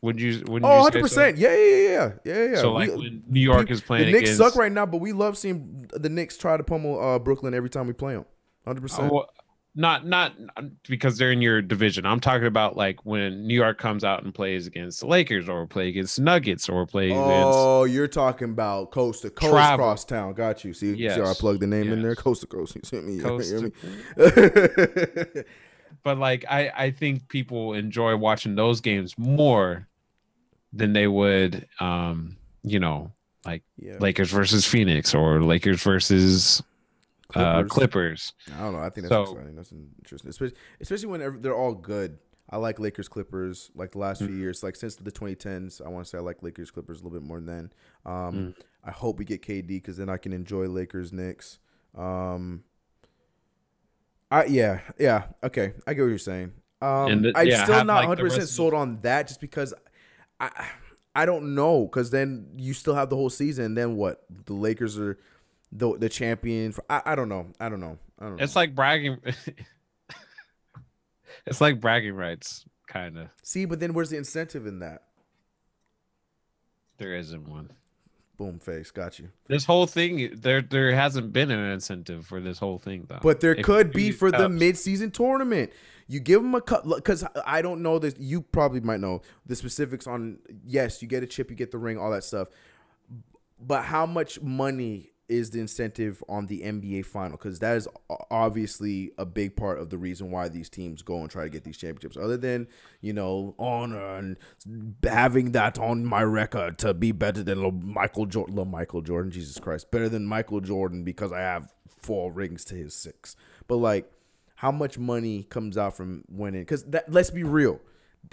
Wouldn't you 100%. So? Yeah. So when New York is playing, the Knicks suck right now, but we love seeing the Knicks try to pummel Brooklyn every time we play them. 100%. Not because they're in your division. I'm talking about when New York comes out and plays against the Lakers or play against the Nuggets or play against. Oh, you're talking about coast to coast, crosstown. Got you. See, see how I plugged the name in there? Coast to coast. You see me? But I think people enjoy watching those games more than they would, Lakers versus Phoenix or Lakers versus Clippers. I don't know. I think that's exciting. That's interesting, especially when they're all good. I like Lakers Clippers the last few years, since the 2010s. I want to say I like Lakers Clippers a little bit more than then. I hope we get KD because then I can enjoy Lakers Knicks. Okay, I get what you're saying. I'm still not 100% sold on that just because I don't know, because then you still have the whole season. Then what? The Lakers are the champion. I don't know. It's like bragging. It's like bragging rights, kind of. See, but then where's the incentive in that? There isn't one. Boom face. Got you. This whole thing, there hasn't been an incentive for this whole thing though. But there could be for the mid-season tournament. You give them a cut because I don't know this. You probably might know the specifics on. Yes, you get a chip, you get the ring, all that stuff. But how much money is the incentive on the NBA final? Because that is obviously a big part of the reason why these teams go and try to get these championships. Other than, honor and having that on my record to be better than Michael Jordan, Jesus Christ, better than Michael Jordan because I have 4 rings to his 6. But like, how much money comes out from winning? Because let's be real.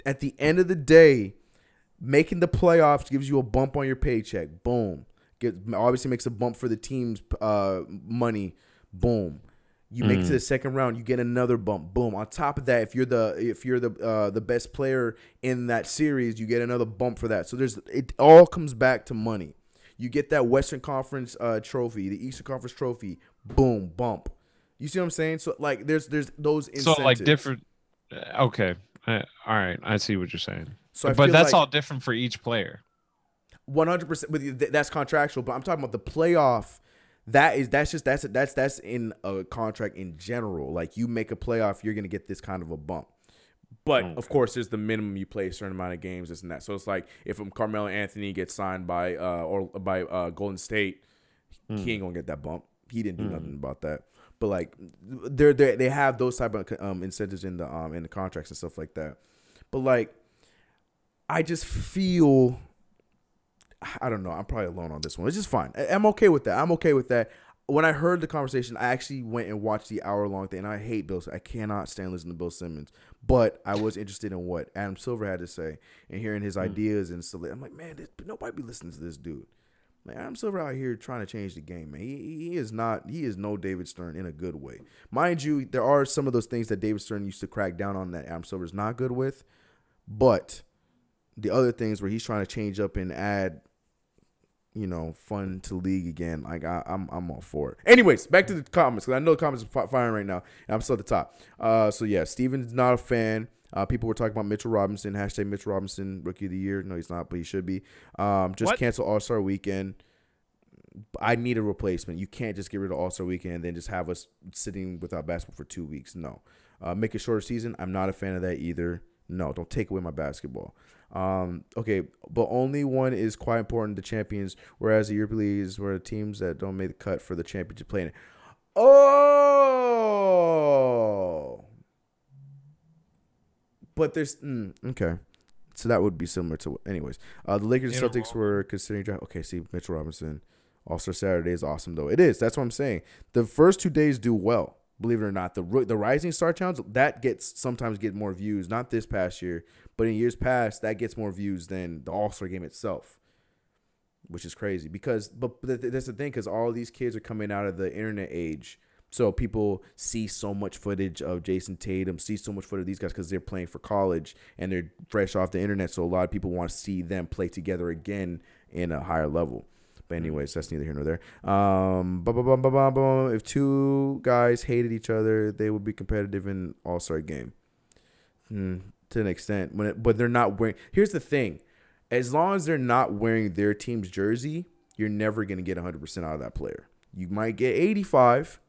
At the end of the day, making the playoffs gives you a bump on your paycheck. Boom. Obviously makes a bump for the team's money. Boom. You make it to the second round, you get another bump. Boom. On top of that, if you're the best player in that series, you get another bump for that. So it all comes back to money. You get that Western Conference trophy, the Eastern Conference trophy. Boom, bump. You see what I'm saying? So like, there's those incentives. So like different. Okay. All right. I see what you're saying. So but that's all different for each player. 100%, but that's contractual. But I'm talking about the playoff. That's in a contract in general. Like, you make a playoff, you're gonna get this kind of a bump. But of course, there's the minimum you play a certain amount of games, this and that. So it's like if Carmelo Anthony gets signed by Golden State, he ain't gonna get that bump. He didn't do nothing about that. But like, they have those type of incentives in the contracts and stuff like that. But like, I just feel. I don't know. I'm probably alone on this one. It's just fine. I'm okay with that. When I heard the conversation, I actually went and watched the hour-long thing. And I hate Bill. I cannot stand listening to Bill Simmons. But I was interested in what Adam Silver had to say and hearing his ideas and stuff. I'm like, man, nobody be listening to this dude. Like, Adam Silver out here trying to change the game, man. He is no David Stern in a good way. Mind you, there are some of those things that David Stern used to crack down on that Adam Silver's not good with. But the other things where he's trying to change up and add, fun to league again. Like, I'm all for it. Anyways, back to the comments, because I know the comments are firing right now, and I'm still at the top. So yeah, Steven's not a fan. People were talking about Mitchell Robinson. # Mitchell Robinson, rookie of the year. No, he's not, but he should be. Cancel All-Star Weekend. I need a replacement. You can't just get rid of All-Star Weekend and then just have us sitting without basketball for 2 weeks. No. Make a shorter season. I'm not a fan of that either. No, don't take away my basketball. Okay, but only one is quite important, the champions, whereas the European leagues were teams that don't make the cut for the championship playing. Oh, but there's okay, so that would be similar to anyways. The Lakers and Celtics were considering draft. Okay, see, Mitchell Robinson, All-Star Saturday is awesome though. It is. That's what I'm saying. The first 2 days do well. Believe it or not, the Rising Star Challenge, that sometimes get more views. Not this past year, but in years past, that gets more views than the All-Star game itself, which is crazy. But that's the thing, because all these kids are coming out of the internet age, so people see so much footage of Jason Tatum, see so much footage of these guys because they're playing for college and they're fresh off the internet. So a lot of people want to see them play together again in a higher level. But anyways, that's neither here nor there. If 2 guys hated each other, they would be competitive in All-Star game. To an extent. But they're not wearing. Here's the thing. As long as they're not wearing their team's jersey, you're never going to get 100% out of that player. You might get 85,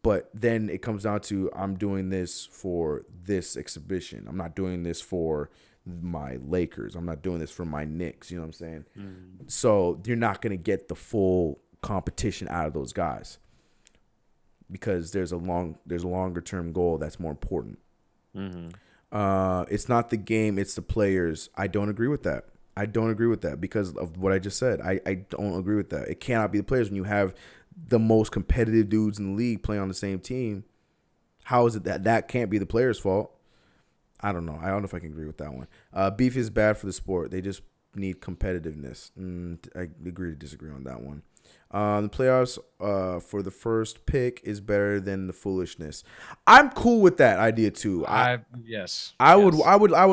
but then it comes down to, I'm doing this for this exhibition. I'm not doing this for my Lakers. I'm not doing this for my Knicks. You know what I'm saying? So you're not going to get the full competition out of those guys because there's a longer term goal that's more important. It's not the game, it's the players. I don't agree with that. Because of what I just said. I don't agree with that. It cannot be the players when you have the most competitive dudes in the league playing on the same team. How is it that can't be the players' fault? I don't know. I don't know if I can agree with that one. Beef is bad for the sport. They just need competitiveness. I agree to disagree on that one. The playoffs for the first pick is better than the foolishness. I'm cool with that idea too. Yes. I would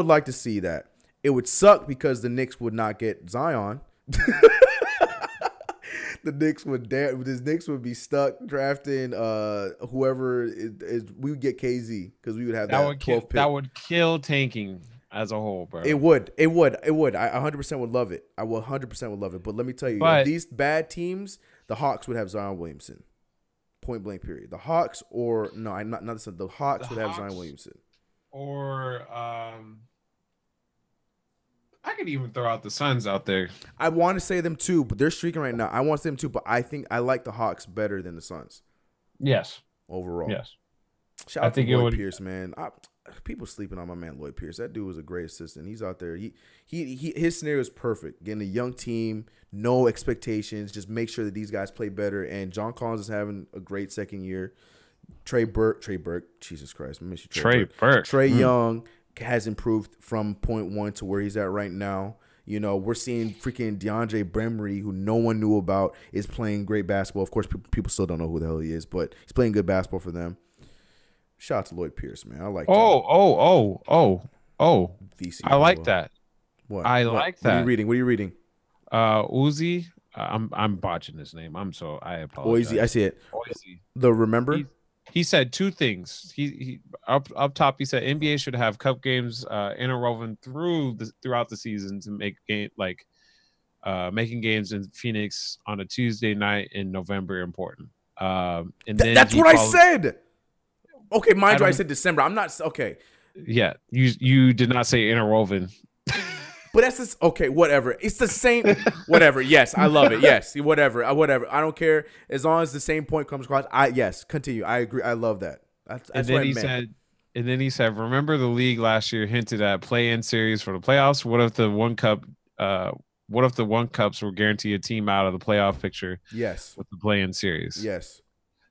like to see that. It would suck because the Knicks would not get Zion. The Knicks would be stuck drafting whoever is. We would get KZ because we would have that 12th pick. That would kill tanking. as a whole, bro. It would. I 100% would love it. I will 100% would love it. But let me tell you, if these bad teams, the Hawks would have Zion Williamson. Point blank. Period. The Hawks or no, I'm not the Hawks would have Zion Williamson. Or I could even throw out the Suns out there. I want to say them too, but they're streaking right now. I want to say them too, but I think I like the Hawks better than the Suns. Yes. Overall. Yes. Shout out to Lloyd Pierce, man. People sleeping on my man Lloyd Pierce. That dude was a great assistant. He's out there. His scenario is perfect. Getting a young team, no expectations, just make sure that these guys play better. And John Collins is having a great second year. Trey Burke, Jesus Christ, I miss you, Trey Burke. Trey Young has improved from point one to where he's at right now. You know, we're seeing freaking DeAndre Bremery, who no one knew about, is playing great basketball. Of course, people still don't know who the hell he is, but he's playing good basketball for them. Shout out to Lloyd Pierce, man. I like that. VC, I like that. What? Like that. What are you reading? Uzi. I'm botching his name. I apologize. Oizy, I see it. Oizy. The remember? He said two things. He up top. He said NBA should have cup games interwoven throughout the season to make making games in Phoenix on a Tuesday night in November important. And then that's what I said. Okay, mind you, I said December. I'm not okay. Yeah, you did not say interwoven. But that's just okay. Whatever. It's the same. Whatever. Yes, I love it. Yes, whatever. I don't care as long as the same point comes across. Yes, continue. I agree. I love that. That's and then he said, remember the league last year hinted at play-in series for the playoffs. What if the one cups will guarantee a team out of the playoff picture? Yes. With the play-in series. Yes.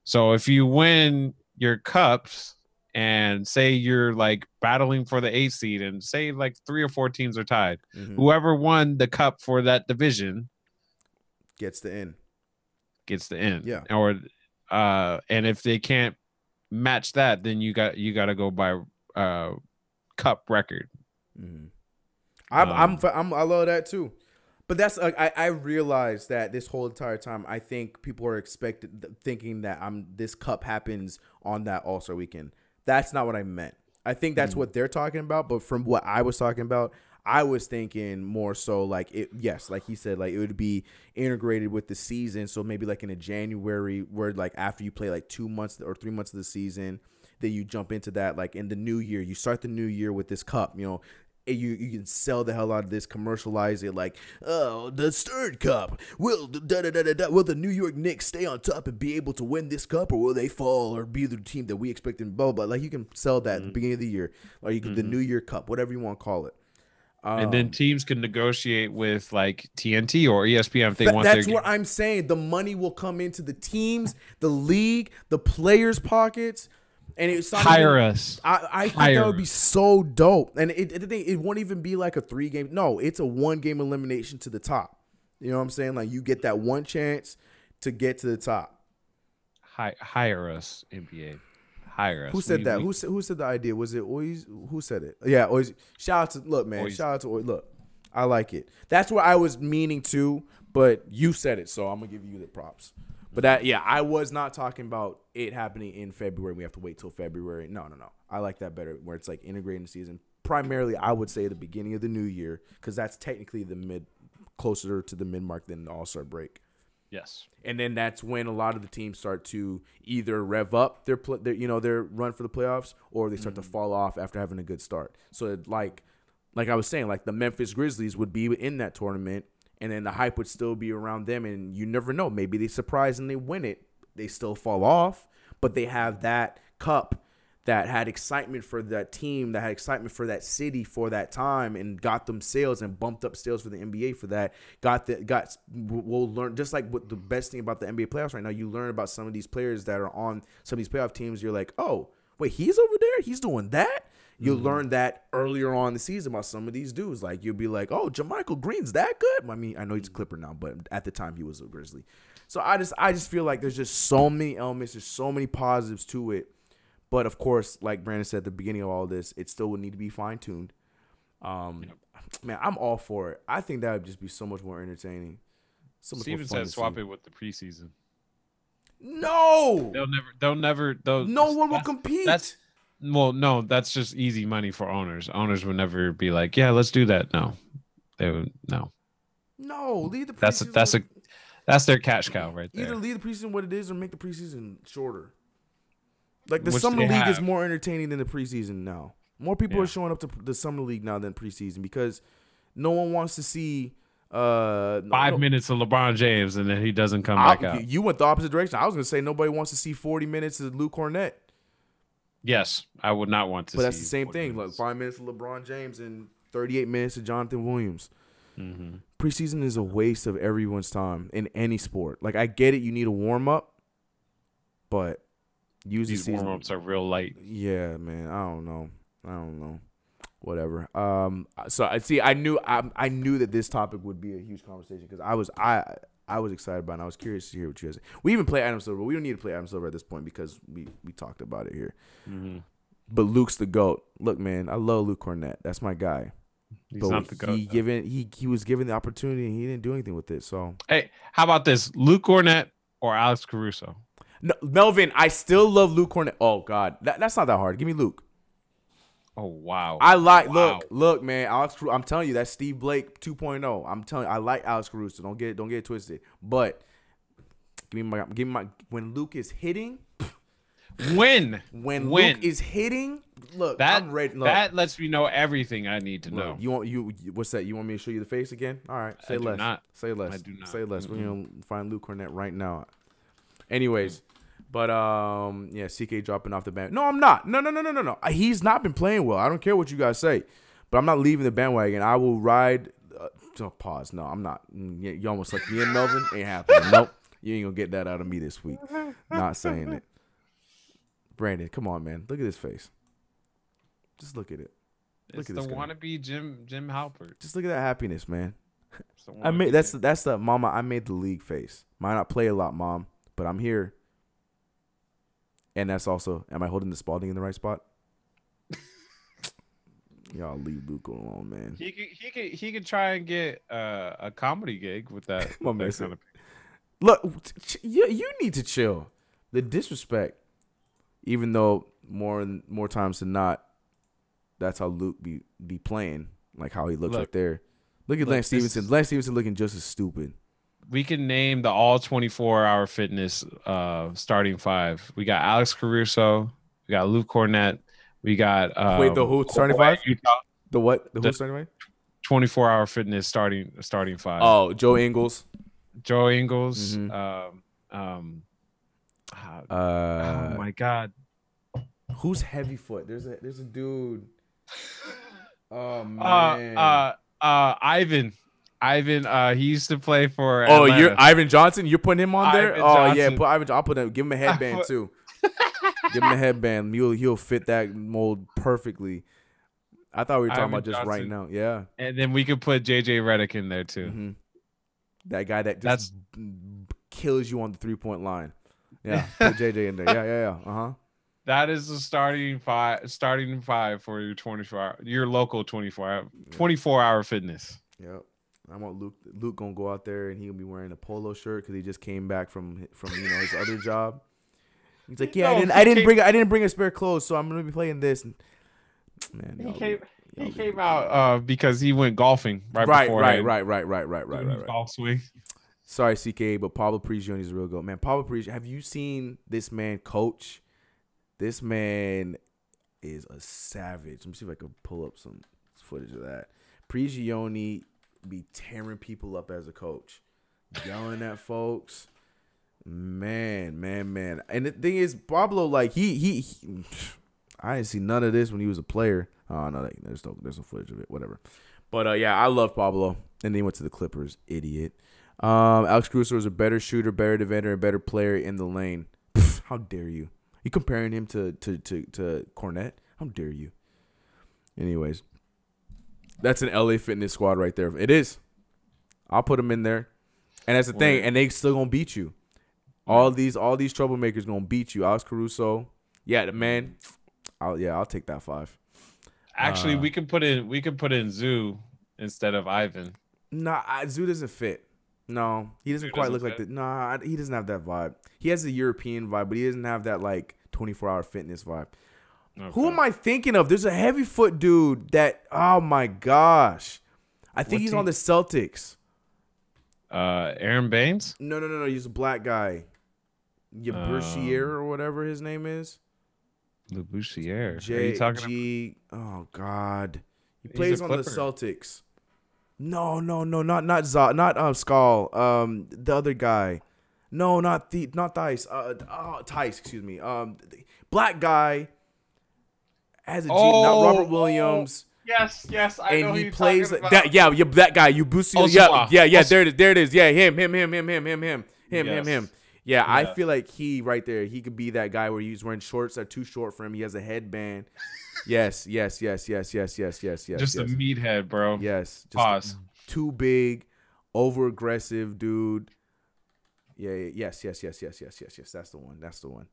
So if you win your cups and say you're like battling for the 8th seed and say like 3 or 4 teams are tied, whoever won the cup for that division gets the in. Yeah. Or and if they can't match that, then you got to go by cup record. I love that too. But that's I realize that this whole entire time, I think people are thinking that this cup happens on that All-Star weekend. That's not what I meant. I think that's what they're talking about. But from what I was talking about, I was thinking more so like like he said, like it would be integrated with the season. So maybe like in a January where like after you play like 2 months or 3 months of the season, then you jump into that. Like in the new year, you start the new year with this cup, you know. You can sell the hell out of this, commercialize it like, oh, the third cup. Will the New York Knicks stay on top and be able to win this cup, or will they fall or be the team that we expect in blah, blah, blah. Like you can sell that at the beginning of the year, or you can the New Year Cup, whatever you want to call it. And then teams can negotiate with like TNT or ESPN if they want. That's what I'm saying. The money will come into the teams, the league, the players' pockets. And it's hire us. I think that would be so dope. And it won't even be like a 3-game. No, it's a 1-game elimination to the top. You know what I'm saying? Like you get that one chance to get to the top. Hire us, NBA. Hire us. Who said that? Who said the idea? Was it Oiz? Who said it? Yeah, Oiz. Shout out to Oiz. Shout out to Oiz. Look, I like it. That's what I was meaning to, but you said it, so I'm gonna give you the props. But I was not talking about it happening in February. We have to wait till February. No. I like that better, where it's like integrating the season. Primarily, I would say the beginning of the new year, because that's technically closer to the mid mark than the All-Star break. Yes. And then that's when a lot of the teams start to either rev up their run for the playoffs, or they start to fall off after having a good start. So like I was saying, like the Memphis Grizzlies would be in that tournament. And then the hype would still be around them, and you never know. Maybe they surprise and they win it. They still fall off, but they have that cup that had excitement for that team, that had excitement for that city for that time, and got them sales and bumped up sales for the NBA for that. We'll learn, just like what the best thing about the NBA playoffs right now, you learn about some of these players that are on some of these playoff teams. You're like, oh, wait, he's over there? He's doing that? You'll learn that earlier on in the season about some of these dudes. Like, you'll be like, oh, JaMychal Green's that good? I mean, I know he's a Clipper now, but at the time he was a Grizzly. So I just feel like there's just so many elements. There's so many positives to it. But, of course, like Brandon said at the beginning of all this, it still would need to be fine-tuned. Man, I'm all for it. I think that would just be so much more entertaining. Steven said swap it with the preseason. No! They'll never. No one will compete. Well, no, that's just easy money for owners. Owners would never be like, yeah, let's do that. No, they would no. No, leave the preseason. That's their cash cow right there. Either leave the preseason what it is or make the preseason shorter. Like the summer league is more entertaining than the preseason now. More people are showing up to the summer league now than preseason because no one wants to see 5 minutes of LeBron James and then he doesn't come back out. You went the opposite direction. I was gonna say nobody wants to see 40 minutes of Luke Cornett. Yes, I would not want to. But that's the same thing. Like 5 minutes of LeBron James and 38 minutes of Jonathan Williams. Mm-hmm. Preseason is a waste of everyone's time in any sport. Like I get it, you need a warm up, but these warm ups are real light. Yeah, man. I don't know. Whatever. So I knew that this topic would be a huge conversation because I was excited about it. And I was curious to hear what you guys say. We even play Adam Silver. We don't need to play Adam Silver at this point because we talked about it here. Mm-hmm. But Luke's the GOAT. Look, man, I love Luke Cornett. That's my guy. He's not the GOAT. He was given the opportunity and he didn't do anything with it. So hey, how about this? Luke Cornett or Alex Caruso? No, Melvin, I still love Luke Cornett. Oh God, that's not that hard. Give me Luke. Oh wow. Look, man. I'm telling you, that's Steve Blake 2.0. I'm telling you, I like Alex Caruso. Don't get it twisted. But give me my when Luke is hitting. When Luke is hitting, look, I'm ready. Look. That lets me know everything I need to know. What's that? You want me to show you the face again? All right, say less. Say less. I do not. Say less. Mm-hmm. We're gonna find Luke Cornett right now. Anyways, but CK dropping off the band. No, I'm not. No. He's not been playing well. I don't care what you guys say, but I'm not leaving the bandwagon. I will ride. Pause. No, I'm not. You almost like me and Melvin. Ain't happening. Nope. You ain't gonna get that out of me this week. Not saying it. Brandon, come on, man. Look at his face. Just look at it. It's the wannabe Jim Halpert. Just look at that happiness, man. That's the mama. I made the league face. Might not play a lot, mom, but I'm here. And that's also, am I holding the Spalding in the right spot? Y'all leave Luke alone, man. He could try and get a comedy gig with that. Kind of... Look, you need to chill. The disrespect. Even though more times than not, that's how Luke be playing, like how he looks right there. Look at Lance Stevenson. Lance Stevenson looking just as stupid. We can name the all 24-hour fitness starting five. We got Alex Caruso. We got Luke Cornett. We got wait, the who starting five? The what? The who starting five? 24-hour fitness starting five. Oh, Joe Ingles. Mm-hmm. Oh my God. Who's heavyfoot? There's a dude. Oh man. Ivan. He used to play for Atlanta. You're Ivan Johnson. You're putting him on there. Yeah, put Ivan. I'll put him. Give him a headband too. Give him a headband. He'll fit that mold perfectly. I thought we were talking about just Johnson. Right now. Yeah. And then we could put JJ Redick in there too. Mm-hmm. That guy that kills you on the 3-point line. Yeah, put JJ in there. Yeah. That is the starting five for your 24-hour, your local 24-hour fitness. Yep. I want Luke gonna go out there and he'll be wearing a polo shirt because he just came back from his other job. He's like, yeah, I didn't bring a spare clothes, so I'm gonna be playing this. And, man, he came out because he went golfing right. Golf swing. Sorry, CK, but Pablo Prigioni is a real goat. Man, Pablo Prigioni, have you seen this man coach? This man is a savage. Let me see if I can pull up some footage of that. Prigioni be tearing people up as a coach. Yelling at folks. Man. And the thing is, Pablo, like, he I didn't see none of this when he was a player. Oh, no, there's no footage of it. Whatever. But, yeah, I love Pablo. And then he went to the Clippers. Idiot. Alex Caruso is a better shooter, better defender, and better player in the lane. Pfft, how dare you? You comparing him to Cornette? How dare you? Anyways, that's an LA Fitness squad right there. It is. I'll put him in there. And that's the thing. And they still gonna beat you. All these troublemakers gonna beat you. Alex Caruso. Yeah, man. I'll take that 5. Actually, we can put in Zoo instead of Ivan. Nah, Zoo doesn't fit. No, he doesn't quite look like that. Nah, he doesn't have that vibe. He has a European vibe, but he doesn't have that like 24-hour fitness vibe. Okay. Who am I thinking of? There's a heavy foot dude that. Oh my gosh, I think he's on the Celtics. Aaron Baines? No. He's a black guy. Yabushier or whatever his name is. Laboussiere. Are you talking about? Oh God, he plays on the Celtics. No, not Skull. The other guy. No, not Tice. Tice. Excuse me. Black guy has a G. Not Robert Williams. Yes. I know he who plays you're talking that. about. Yeah, that guy. Yabusio. Yeah. There it is. Yeah, him. Yeah, I feel like he right there. He could be that guy where he's wearing shorts that are too short for him. He has a headband. Yes. Just a meathead, bro. Yes. Just Pause. Too big, over aggressive dude. Yeah. Yes. That's the one.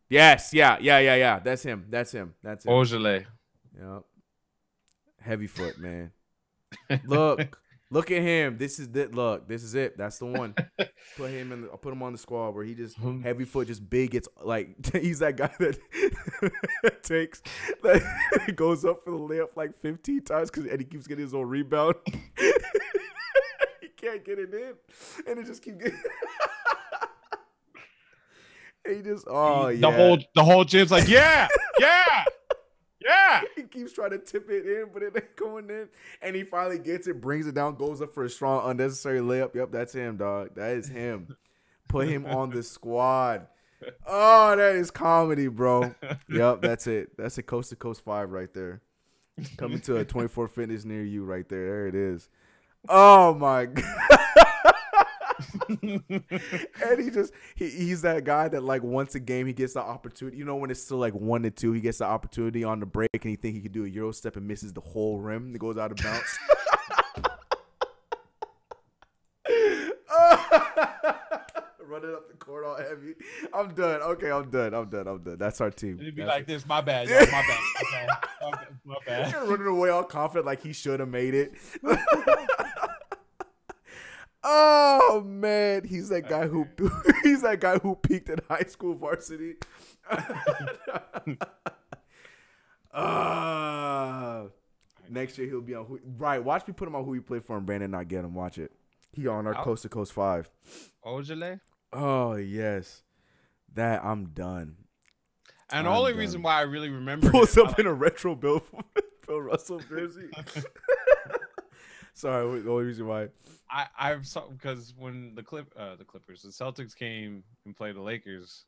Yes. Yeah. That's him. Ojale. Yep. Heavy foot, man. Look at him. This is it. Look, this is it. That's the one. I'll put him on the squad where he just heavy foot, just big. It's like he's that guy that takes that goes up for the layup like 15 times and he keeps getting his own rebound. He can't get it in, and it just keeps getting. He just the whole gym's like yeah. He keeps trying to tip it in, but it ain't going in. And he finally gets it, brings it down, goes up for a strong, unnecessary layup. Yep, that's him, dog. That is him. Put him on the squad. Oh, that is comedy, bro. Yep, that's it. That's a Coast to Coast 5 right there. Coming to a 24 Fitness near you right there. There it is. Oh, my God. And he's that guy that like once a game he gets the opportunity, when it's still like 1-2, he gets the opportunity on the break and he think he could do a Euro step and misses the whole rim and goes out of bounds. Running up the court all heavy. I'm done. Okay, I'm done. That's our team. It'd be like this. My bad. My bad. Running away all confident like he should have made it. Oh man, he's that guy who peaked in high school varsity. Next year he'll be on watch me put him on who he played for and Brandon not get him. Watch it. He on our Coast to Coast 5. Ojale? Oh yes. That I'm done. And the only reason why I really remember pulls up in a retro Bill Russell jersey. Sorry, the only reason why I've saw because when the Celtics came and played the Lakers,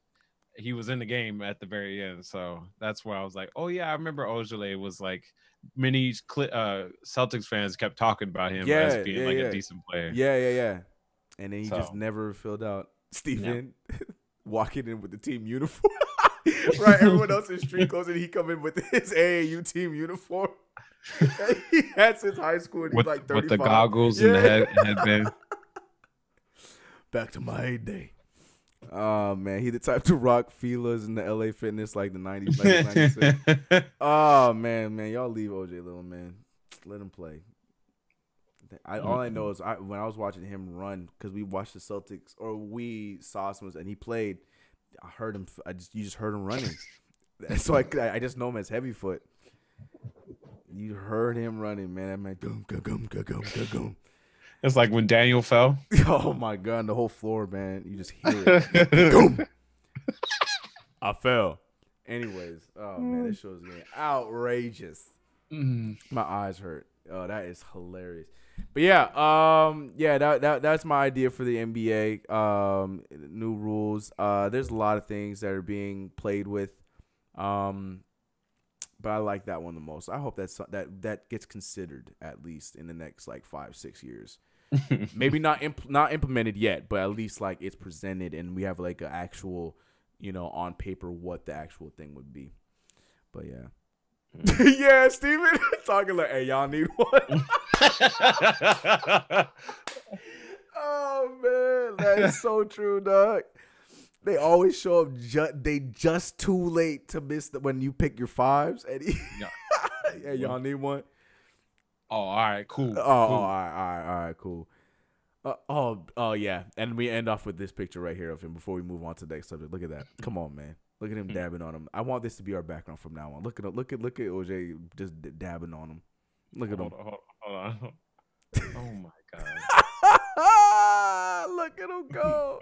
he was in the game at the very end. So that's where I was like, oh yeah, I remember Ojale was like many Celtics fans kept talking about him as being a decent player. Yeah. And then he just never filled out. Steven walking in with the team uniform. Right, everyone else in street clothes and he come in with his AAU team uniform. He had since high school and he's like 35. With the goggles and the headband. Back to my heyday. Oh man, he the type to rock Fila's in the LA Fitness like the 90s, 96. Oh man, y'all leave OJ Little, man. Let him play. All I know is when I was watching him run, because we watched the Celtics or we saw some and he played. I heard him. You just heard him running. So I just know him as heavy foot. You heard him running, man. That man, go. It's like when Daniel fell. Oh my God, the whole floor, man. You just hear it. Boom. I fell. Anyways, oh man, this show's getting outrageous. My eyes hurt. Oh, that is hilarious. But that's my idea for the NBA. New rules. There's a lot of things that are being played with. But I like that one the most. I hope that gets considered at least in the next like 5-6 years. Maybe not implemented yet, but at least like it's presented and we have like an actual, on paper what the actual thing would be. But yeah. Yeah, Steven talking like, hey, y'all need one. Oh man, that is so true, dog. They always show up. They just too late to miss when you pick your fives. And yeah, y'all need one. Oh, all right, cool. All right, cool. Oh yeah, and we end off with this picture right here of him before we move on to the next subject. Look at that. Come on, man. Look at him dabbing on him. I want this to be our background from now on. Look at OJ just dabbing on him. Look at him. Hold on. Oh my god. Look at him go.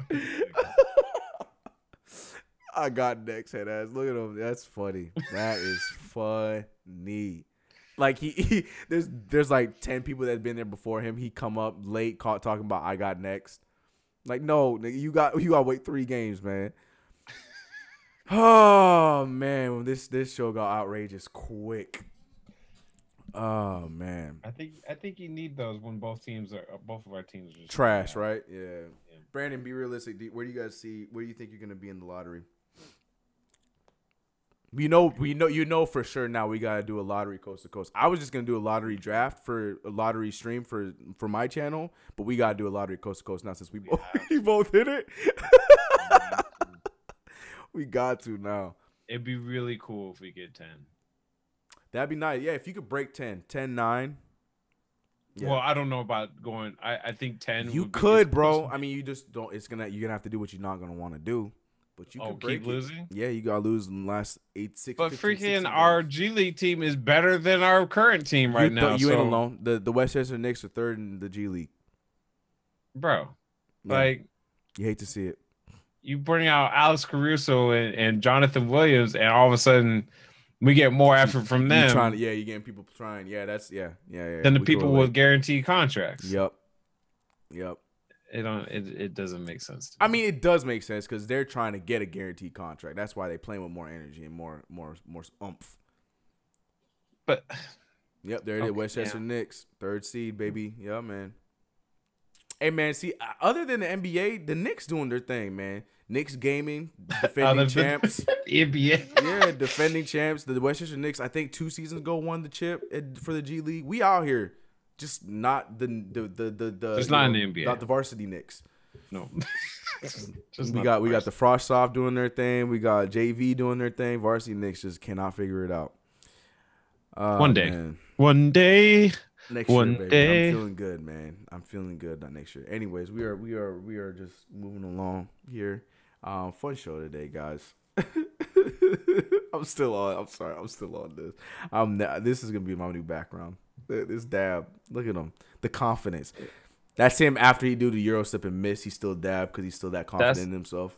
I got next head ass. Look at him. That's funny. That is funny. Like there's like 10 people that have been there before him. He come up late, caught talking about I got next. Like, no, nigga, you got to wait 3 games, man. Oh man, when this show got outrageous quick. Oh man. I think you need those when both of our teams are trash, right? Yeah. Brandon, be realistic. Where do you think you're gonna be in the lottery? You know for sure now we gotta do a lottery coast to coast. I was just gonna do a lottery draft for a lottery stream for my channel, but we gotta do a lottery coast to coast now since we both hit it. We got to now. It'd be really cool if we get 10. That'd be nice. Yeah, if you could break 10, 10-9. Yeah. Well, I don't know about going. I think 10. You could, bro. I mean, you just don't. You're gonna have to do what you're not gonna want to do. But you could break keep losing. Yeah, you gotta lose in the last 8, 6. But 15, freaking our G League team is better than our current team right now. You ain't alone. The Westchester Knicks are 3rd in the G League. Bro, yeah. Like you hate to see it. You bring out Alex Caruso and Jonathan Williams, and all of a sudden we get more effort from them. You're getting people trying. Yeah, that's yeah. Than the people with guaranteed contracts. Yep. It doesn't make sense. I mean, it does make sense because they're trying to get a guaranteed contract. That's why they play with more energy and more oomph. But yep, there it is. Westchester Knicks, 3rd seed, baby. Yeah, man. Hey, man. See, other than the NBA, the Knicks doing their thing, man. Knicks gaming, defending champs. NBA. Yeah, defending champs. The Westchester Knicks, I think 2 seasons ago, won the chip for the G League. We out here, just not the just not in the NBA, not the varsity Knicks. No. we got the Frost Soft doing their thing. We got JV doing their thing. Varsity Knicks just cannot figure it out. One day. Next year, baby. I'm feeling good, man. I'm feeling good next year. Anyways, we are just moving along here. Fun show today, guys. I'm still on. I'm sorry. I'm still on this. This is gonna be my new background. This dab. Look at him. The confidence. That's him after he do the Euro step and miss. He still dab because he's still that confident in himself.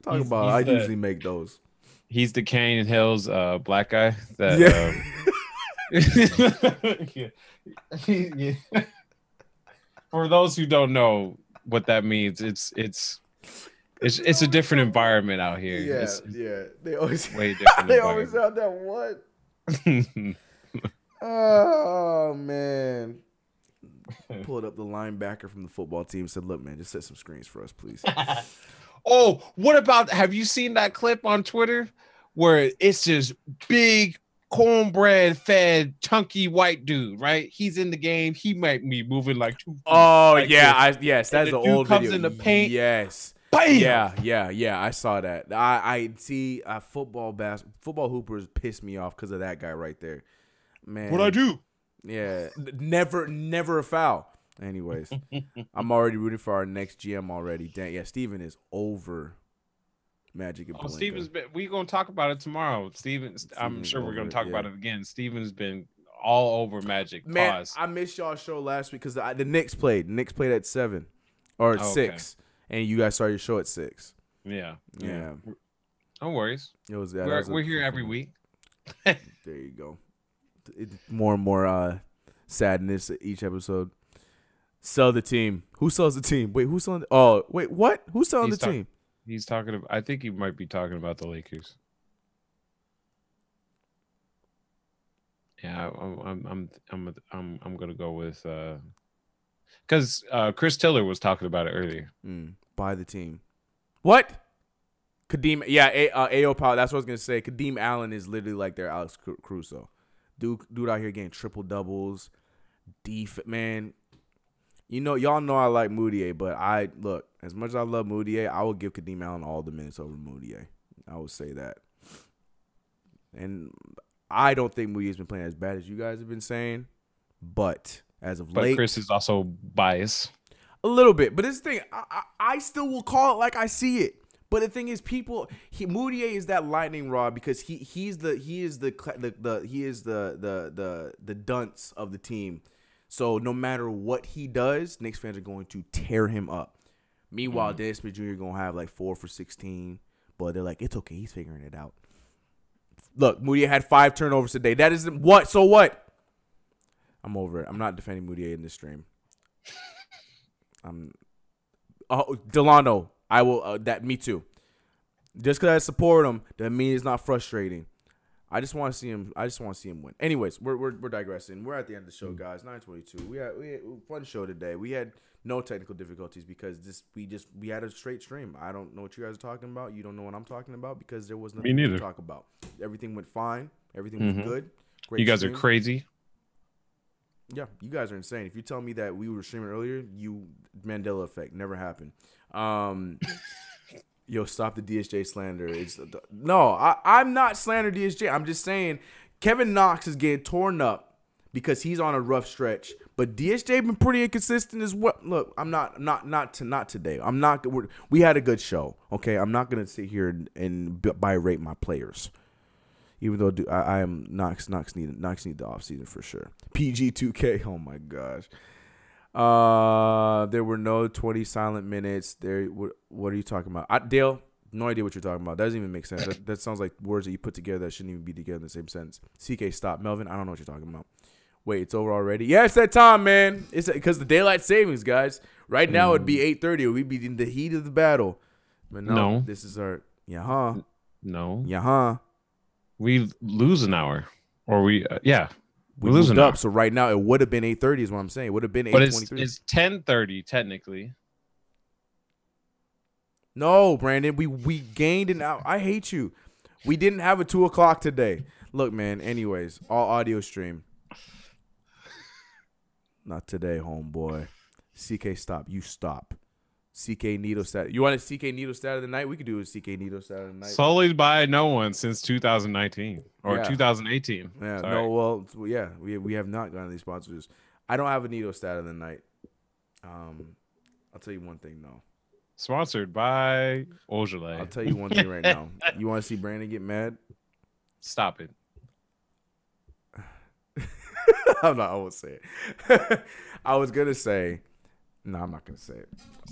Talk about. I usually make those. He's the Canyon Hills black guy. That, yeah. For those who don't know what that means, it's a different environment out here. Yeah. They always way different. They always have that one. Oh man. Pulled up the linebacker from the football team. Said, "Look, man, just set some screens for us, please." Oh, what about? Have you seen that clip on Twitter where it's just big cornbread fed chunky white dude, right? He's in the game. He might be moving like 2 feet. Oh like yes, that's an old comes video. In the paint. Yes. Bam! Yeah. I saw that. I see football hoopers piss me off because of that guy right there. Man, What'd I do? Yeah, never a foul. Anyways, I'm already rooting for our next GM already. Dang, yeah, Steven is over Magic and Pelinka. Steven's been. We're gonna talk about it tomorrow. I'm sure we're gonna talk about it again. Steven's been all over Magic. Man, Pause. I missed y'all show last week because the Knicks played. The Knicks played at 7 or 6, and you guys started your show at 6. Yeah. No worries. It was. We're here every week. There you go. More and more sadness each episode. Sell the team. Who sells the team? Wait, who's selling? Oh, wait, what? Who's selling the team? He's talking about. I think he might be talking about the Lakers. Yeah, I'm gonna go with because Chris Tiller was talking about it earlier. Buy the team. What? Kadeem? Yeah, AO Power. That's what I was gonna say. Kadeem Allen is literally like their Alex Caruso. Dude out here getting triple doubles. Man. You know, y'all know I like Moutier, but look, as much as I love Moutier, I would give Kadeem Allen all the minutes over Moutier. I would say that. And I don't think Moody has been playing as bad as you guys have been saying, but as of late, Chris is also biased a little bit. But this thing, I still will call it like I see it. But the thing is, Moutier is that lightning rod because he is the dunce of the team. So no matter what he does, Knicks fans are going to tear him up. Meanwhile, Dennis Smith Jr. gonna have like 4 for 16, but they're like, it's okay, he's figuring it out. Look, Moutier had 5 turnovers today. That isn't what. So what? I'm over it. I'm not defending Moutier in this stream. Delano. I will. Me too. Just because I support him doesn't mean it's not frustrating. I just want to see him. I just want to see him win. Anyways, we're digressing. We're at the end of the show, guys. 9:22. We had a fun show today. We had no technical difficulties because we had a straight stream. I don't know what you guys are talking about. You don't know what I'm talking about because there was nothing to talk about. Everything went fine. Everything was good. Great you guys stream. are crazy. Yeah, you guys are insane. If you tell me that we were streaming earlier, Mandela effect never happened. Yo, stop the DSJ slander. I'm not slandering DSJ. I'm just saying Kevin Knox is getting torn up because he's on a rough stretch. But DSJ been pretty inconsistent as well. Look, I'm not today. We had a good show. Okay, I'm not gonna sit here and berate my players. Even though I am Knox need the offseason for sure. PG2K, oh my gosh. There were no 20 silent minutes. What are you talking about? Dale, no idea what you're talking about. That doesn't even make sense. That sounds like words that you put together that shouldn't even be together in the same sentence. CK, stop. Melvin, I don't know what you're talking about. Wait, it's over already? Yeah, it's that time, man. It's because the daylight savings, guys. Right now it'd be 8:30. We'd be in the heat of the battle. But no. This is our No. We lose an hour, or we lose an hour. So right now it would have been 8:30 is what I'm saying. It would have been 8:23. But it's 10:30 technically. No, Brandon, we gained an hour. I hate you. We didn't have a 2 o'clock today. Look, man. Anyways, all audio stream. Not today, homeboy. CK, stop. You stop. CK Needle stat. You want a CK Needle stat of the night? We could do a CK Needle stat of the night. Solely by no one since 2019 or 2018. Yeah. Sorry. No. Well. Yeah. We have not gotten these sponsors. I don't have a Needle stat of the night. I'll tell you one thing though. Sponsored by Ojale. I'll tell you one thing right now. You want to see Brandon get mad? Stop it. I won't say it. I was gonna say. No, I'm not going to say it.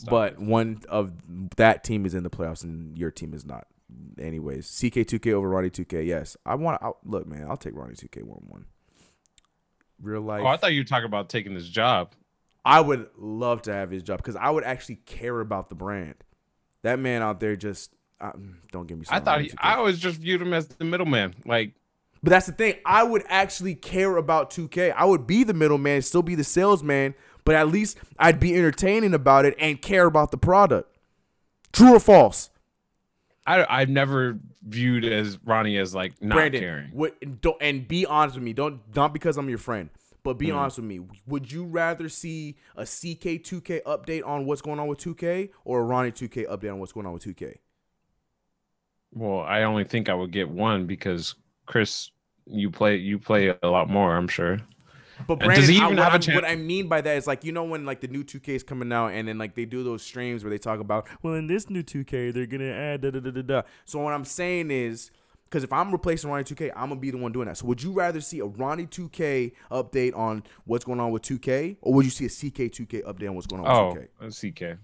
But one of that team is in the playoffs and your team is not. Anyways, CK2K over Ronnie 2K. Yes. Look, man, I'll take Ronnie 2K 1-1. Real life. Oh, I thought you were talking about taking this job. I would love to have his job because I would actually care about the brand. That man out there just don't get me started. I always just viewed him as the middleman. But that's the thing. I would actually care about 2K. I would be the middleman, still be the salesman. But at least I'd be entertaining about it and care about the product. True or false? I've never viewed as Ronnie as not Brandon, caring. And be honest with me. Not because I'm your friend, but be honest with me. Would you rather see a CK2K update on what's going on with 2K or a Ronnie 2K update on what's going on with 2K? Well, I only think I would get one because Chris, you play a lot more, I'm sure. But Brandon, does he even have a chance? What I mean by that is when the new 2K is coming out and then they do those streams where they talk about, well, in this new 2K they're gonna add da da da da da. So what I'm saying is, because if I'm replacing Ronnie 2K, I'm gonna be the one doing that. So would you rather see a Ronnie 2K update on what's going on with 2K, or would you see a CK 2K update on what's going on with 2K? Oh, CK.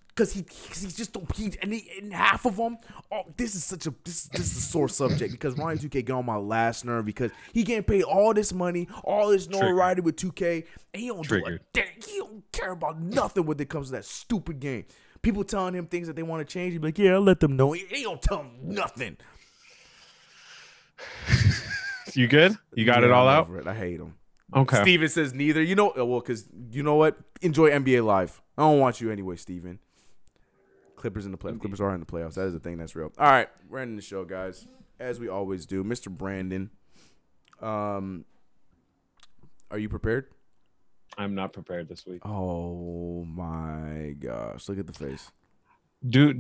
Because he's just and half of them. Oh, this is a sore subject because Ronnie 2K get on my last nerve because he getting paid all this money, all this notoriety with 2K, and he don't he don't care about nothing when it comes to that stupid game. People telling him things that they want to change, he'd be like, "Yeah, I'll let them know." He don't tell them nothing. You good? You got it all out? I hate him. Okay. Steven says neither. Because you know what? Enjoy NBA Live. I don't want you anyway, Steven. Clippers in the playoffs. Clippers are in the playoffs. That is a thing that's real. All right, we're ending the show, guys, as we always do. Mr. Brandon, are you prepared? I'm not prepared this week. Oh my gosh! Look at the face. Do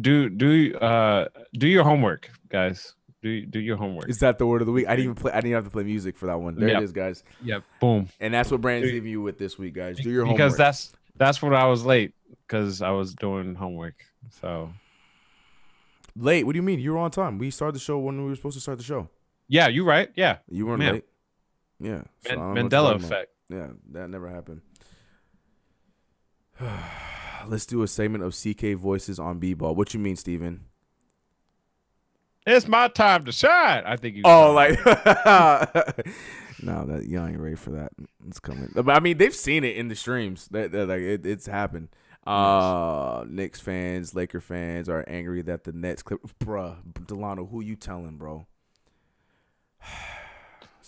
your homework, guys. Do your homework. Is that the word of the week? I didn't have to play music for that one. There it is, guys. Yep. Boom. And that's what Brandon's leaving you with this week, guys. Do your homework. Because that's what I was late because I was doing homework. So late? What do you mean? You were on time. We started the show when we were supposed to start the show. Yeah, you're right. Yeah. You weren't late. Yeah. So Mandela effect. Yeah, that never happened. Let's do a segment of CK voices on B-ball. What you mean, Steven? It's my time to shine. I think you. Oh, like no, that y'all ain't ready for that. It's coming. But I mean, they've seen it in the streams. That like it's happened. Knicks fans, Laker fans are angry that the Nets clip. Bruh, Delano, who you telling, bro?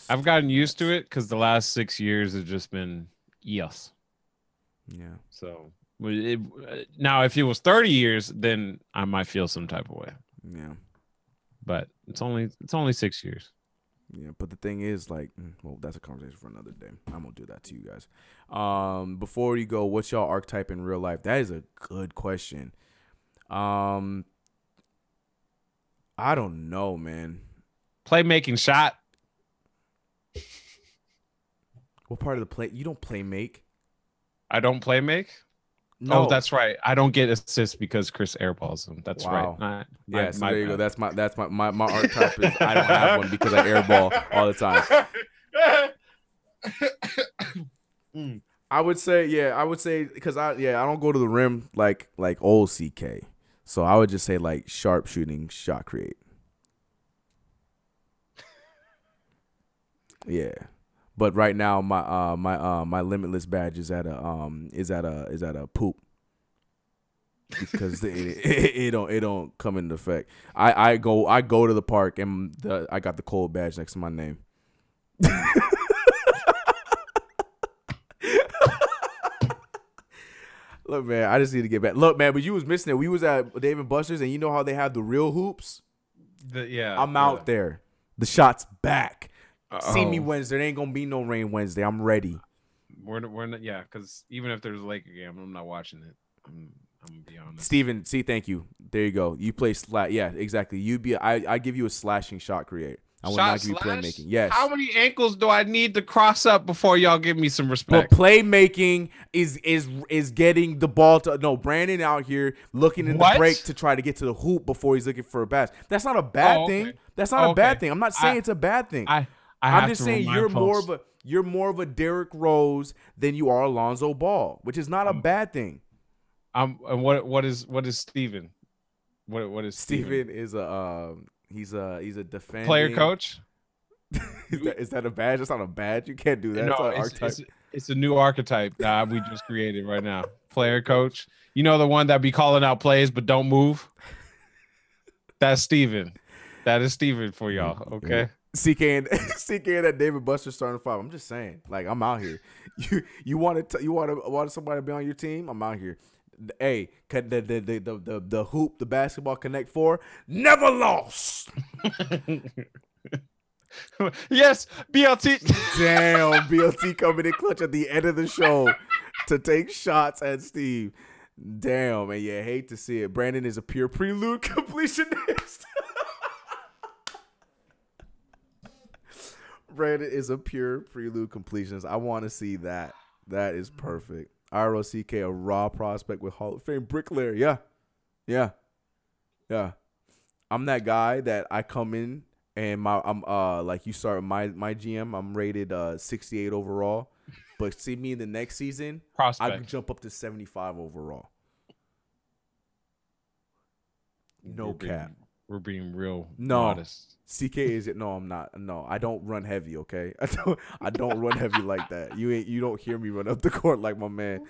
I've gotten used to it because the last 6 years have just been yes. Yeah. So now, if it was 30 years, then I might feel some type of way. Yeah. But it's only 6 years. Yeah, but the thing is, like, well, that's a conversation for another day. I'm gonna do that to you guys. Before you go, what's y'all archetype in real life? That is a good question. I don't know, man. Playmaking shot. What part of the play? You don't play make. I don't play make. No, that's right. I don't get assists because Chris airballs them. That's right. There you go. That's my archetype is I don't have one because I airball all the time. I would say because I don't go to the rim like old CK. So I would just say like sharp shooting, shot create. Yeah. But right now, my limitless badge is at a poop because it don't come into effect. I go to the park and I got the cold badge next to my name. Look, man, I just need to get back. Look, man, but you was missing it. We was at Dave & Buster's, and you know how they have the real hoops. I'm out there. The shot's back. See me Wednesday. There ain't gonna be no rain Wednesday. I'm ready. We're not, yeah, because even if there's a Laker game, I'm not watching it. I'm gonna be honest. Steven, thank you. There you go. You play yeah, exactly. I give you a slashing shot create. I will not give you playmaking. Yes. How many ankles do I need to cross up before y'all give me some respect? But playmaking is getting the ball to Brandon out here looking in the break to try to get to the hoop before he's looking for a basket. That's not a bad thing. That's not a bad thing. I'm not saying it's a bad thing. I'm just saying you're more of a Derrick Rose than you are Lonzo Ball, which is not a bad thing. And what is Steven? What is Steven is a he's a defending player coach. is that a badge? That's not a badge. You can't do that. No, it's a new archetype that we just created right now. Player coach. You know, the one that be calling out plays but don't move. That's Steven. That is Steven for y'all. Okay. CK and that David Buster starting 5. I'm just saying, like, I'm out here. You want somebody to be on your team? I'm out here. Hey, the hoop, the basketball Connect 4, never lost. Yes, BLT. Damn, BLT coming in clutch at the end of the show to take shots at Steve. Damn, and yeah, hate to see it. Brandon is a pure prelude completionist. Brandon is a pure prelude completionist. I want to see that. That is perfect. ROCK, a raw prospect with Hall of Fame bricklayer. Yeah. I'm that guy that I come in and I'm like you start my GM. I'm rated 68 overall, but see me in the next season, I can jump up to 75 overall. No cap. We're being real modest. CK is it? No, I'm not. No, I don't run heavy. Okay, I don't run heavy like that. You don't hear me run up the court like my man.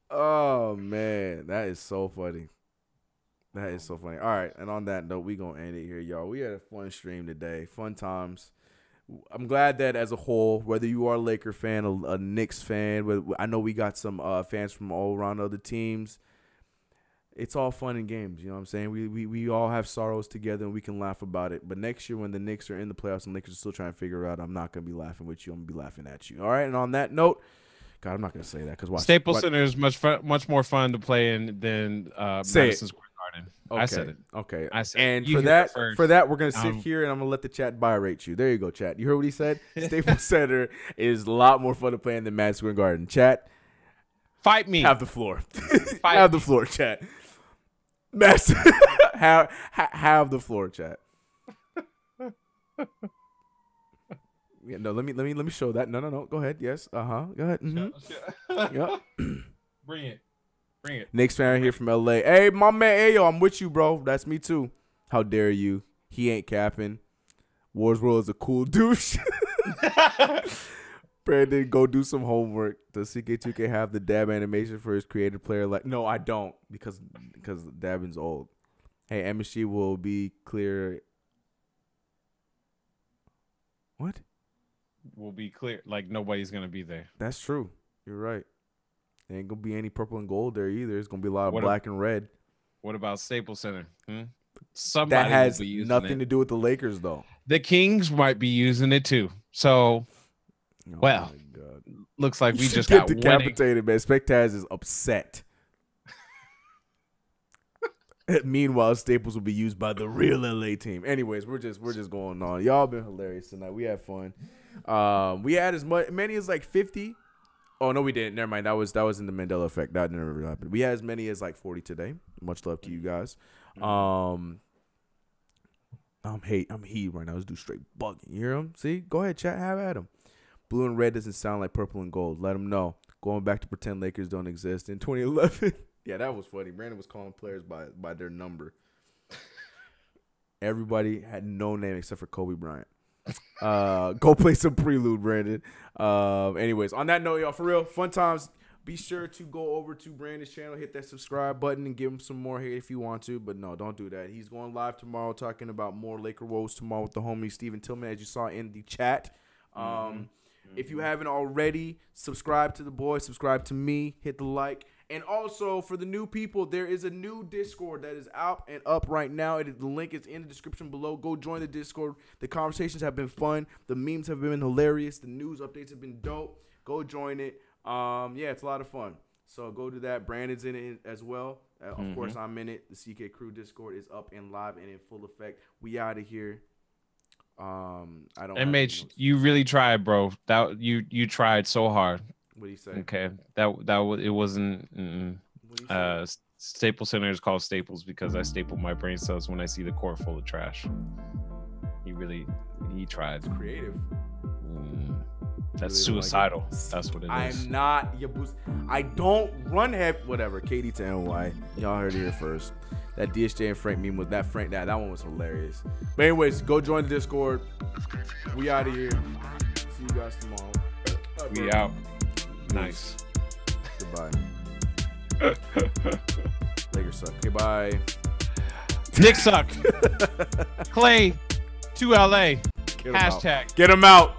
Oh man, that is so funny. That is so funny. All right, and on that note, we gonna end it here, y'all. We had a fun stream today, fun times. I'm glad that as a whole, whether you are a Laker fan, a Knicks fan, I know we got some fans from all around other teams. It's all fun and games, you know what I'm saying? We all have sorrows together and we can laugh about it. But next year when the Knicks are in the playoffs and Lakers are still trying to figure out, I'm not going to be laughing with you. I'm going to be laughing at you. All right, and on that note, God, I'm not going to say that because Staples Center is much more fun to play in than Madison Square Garden. Okay. I said it. Okay. I said and you for hit that, the first. for that, we're gonna sit here and I'm gonna let the chat buy rate you. There you go, chat. You heard what he said? Staples Center is a lot more fun to play in than Madison Square Garden. Chat, fight me. have the floor. Fight have me. the floor, chat. Madison, have the floor, chat. Yeah, no, let me show that. No. Go ahead. Yes. Go ahead. Yep. Bring it. Knicks fan here from LA. Hey, my man, Ayo, I'm with you, bro. That's me too. How dare you? He ain't capping. Warsworld is a cool douche. Brandon, go do some homework. Does CK2K have the dab animation for his creative player? Like, no, I don't, because dabbing's old. Hey, MSG will be clear. What? Will be clear. Like nobody's gonna be there. That's true. You're right. There ain't gonna be any purple and gold there either. It's gonna be a lot of black and red. What about Staples Center? Somebody that has will be using nothing it. to do with the Lakers, though. The Kings might be using it too. So, well, looks like we just got decapitated, man. Spectaz is upset. Meanwhile, Staples will be used by the real LA team. Anyways, we're just going on. Y'all been hilarious tonight. We had fun. We had many as like 50. Oh no, we didn't. Never mind. That was in the Mandela effect. That never really happened. We had as many as like 40 today. Much love to you guys. I'm heat right now. This dude straight bugging. You hear him? See? Go ahead, chat. Have at him. Blue and red doesn't sound like purple and gold. Let him know. Going back to pretend Lakers don't exist in 2011. Yeah, that was funny. Brandon was calling players by their number. Everybody had no name except for Kobe Bryant. Go play some Prelude, Brandon. Anyways, on that note, y'all, for real, fun times. Be sure to go over to Brandon's channel, hit that subscribe button, and give him some more hate if you want to. But no, don't do that. He's going live tomorrow talking about more Laker woes tomorrow with the homie Steven Tillman, as you saw in the chat. If you haven't already, subscribe to the boy, subscribe to me, hit the like. And also, for the new people, there is a new Discord that is out and up right now. The link is in the description below. Go join the Discord. The conversations have been fun. The memes have been hilarious. The news updates have been dope. Go join it. Yeah, it's a lot of fun. So go do that. Brandon's in it as well. Of course, I'm in it. The CK Crew Discord is up and live and in full effect. We out of here. I don't. MH, you really tried, bro. That you tried so hard. What do you say? Okay, it wasn't. Staples Center is called Staples because I staple my brain cells when I see the court full of trash. He tried. It's creative. That's suicidal. That's what it is. I'm not your boost. I don't run heavy. Whatever. KD to NY. Y'all heard it here first. That DSJ and Frank meme was that one was hilarious. But anyways, go join the Discord. We out of here. See you guys tomorrow. We out. Nice. Goodbye. Lakers suck. Okay, bye. Knicks suck. Clay to LA. Get Hashtag. Get him out.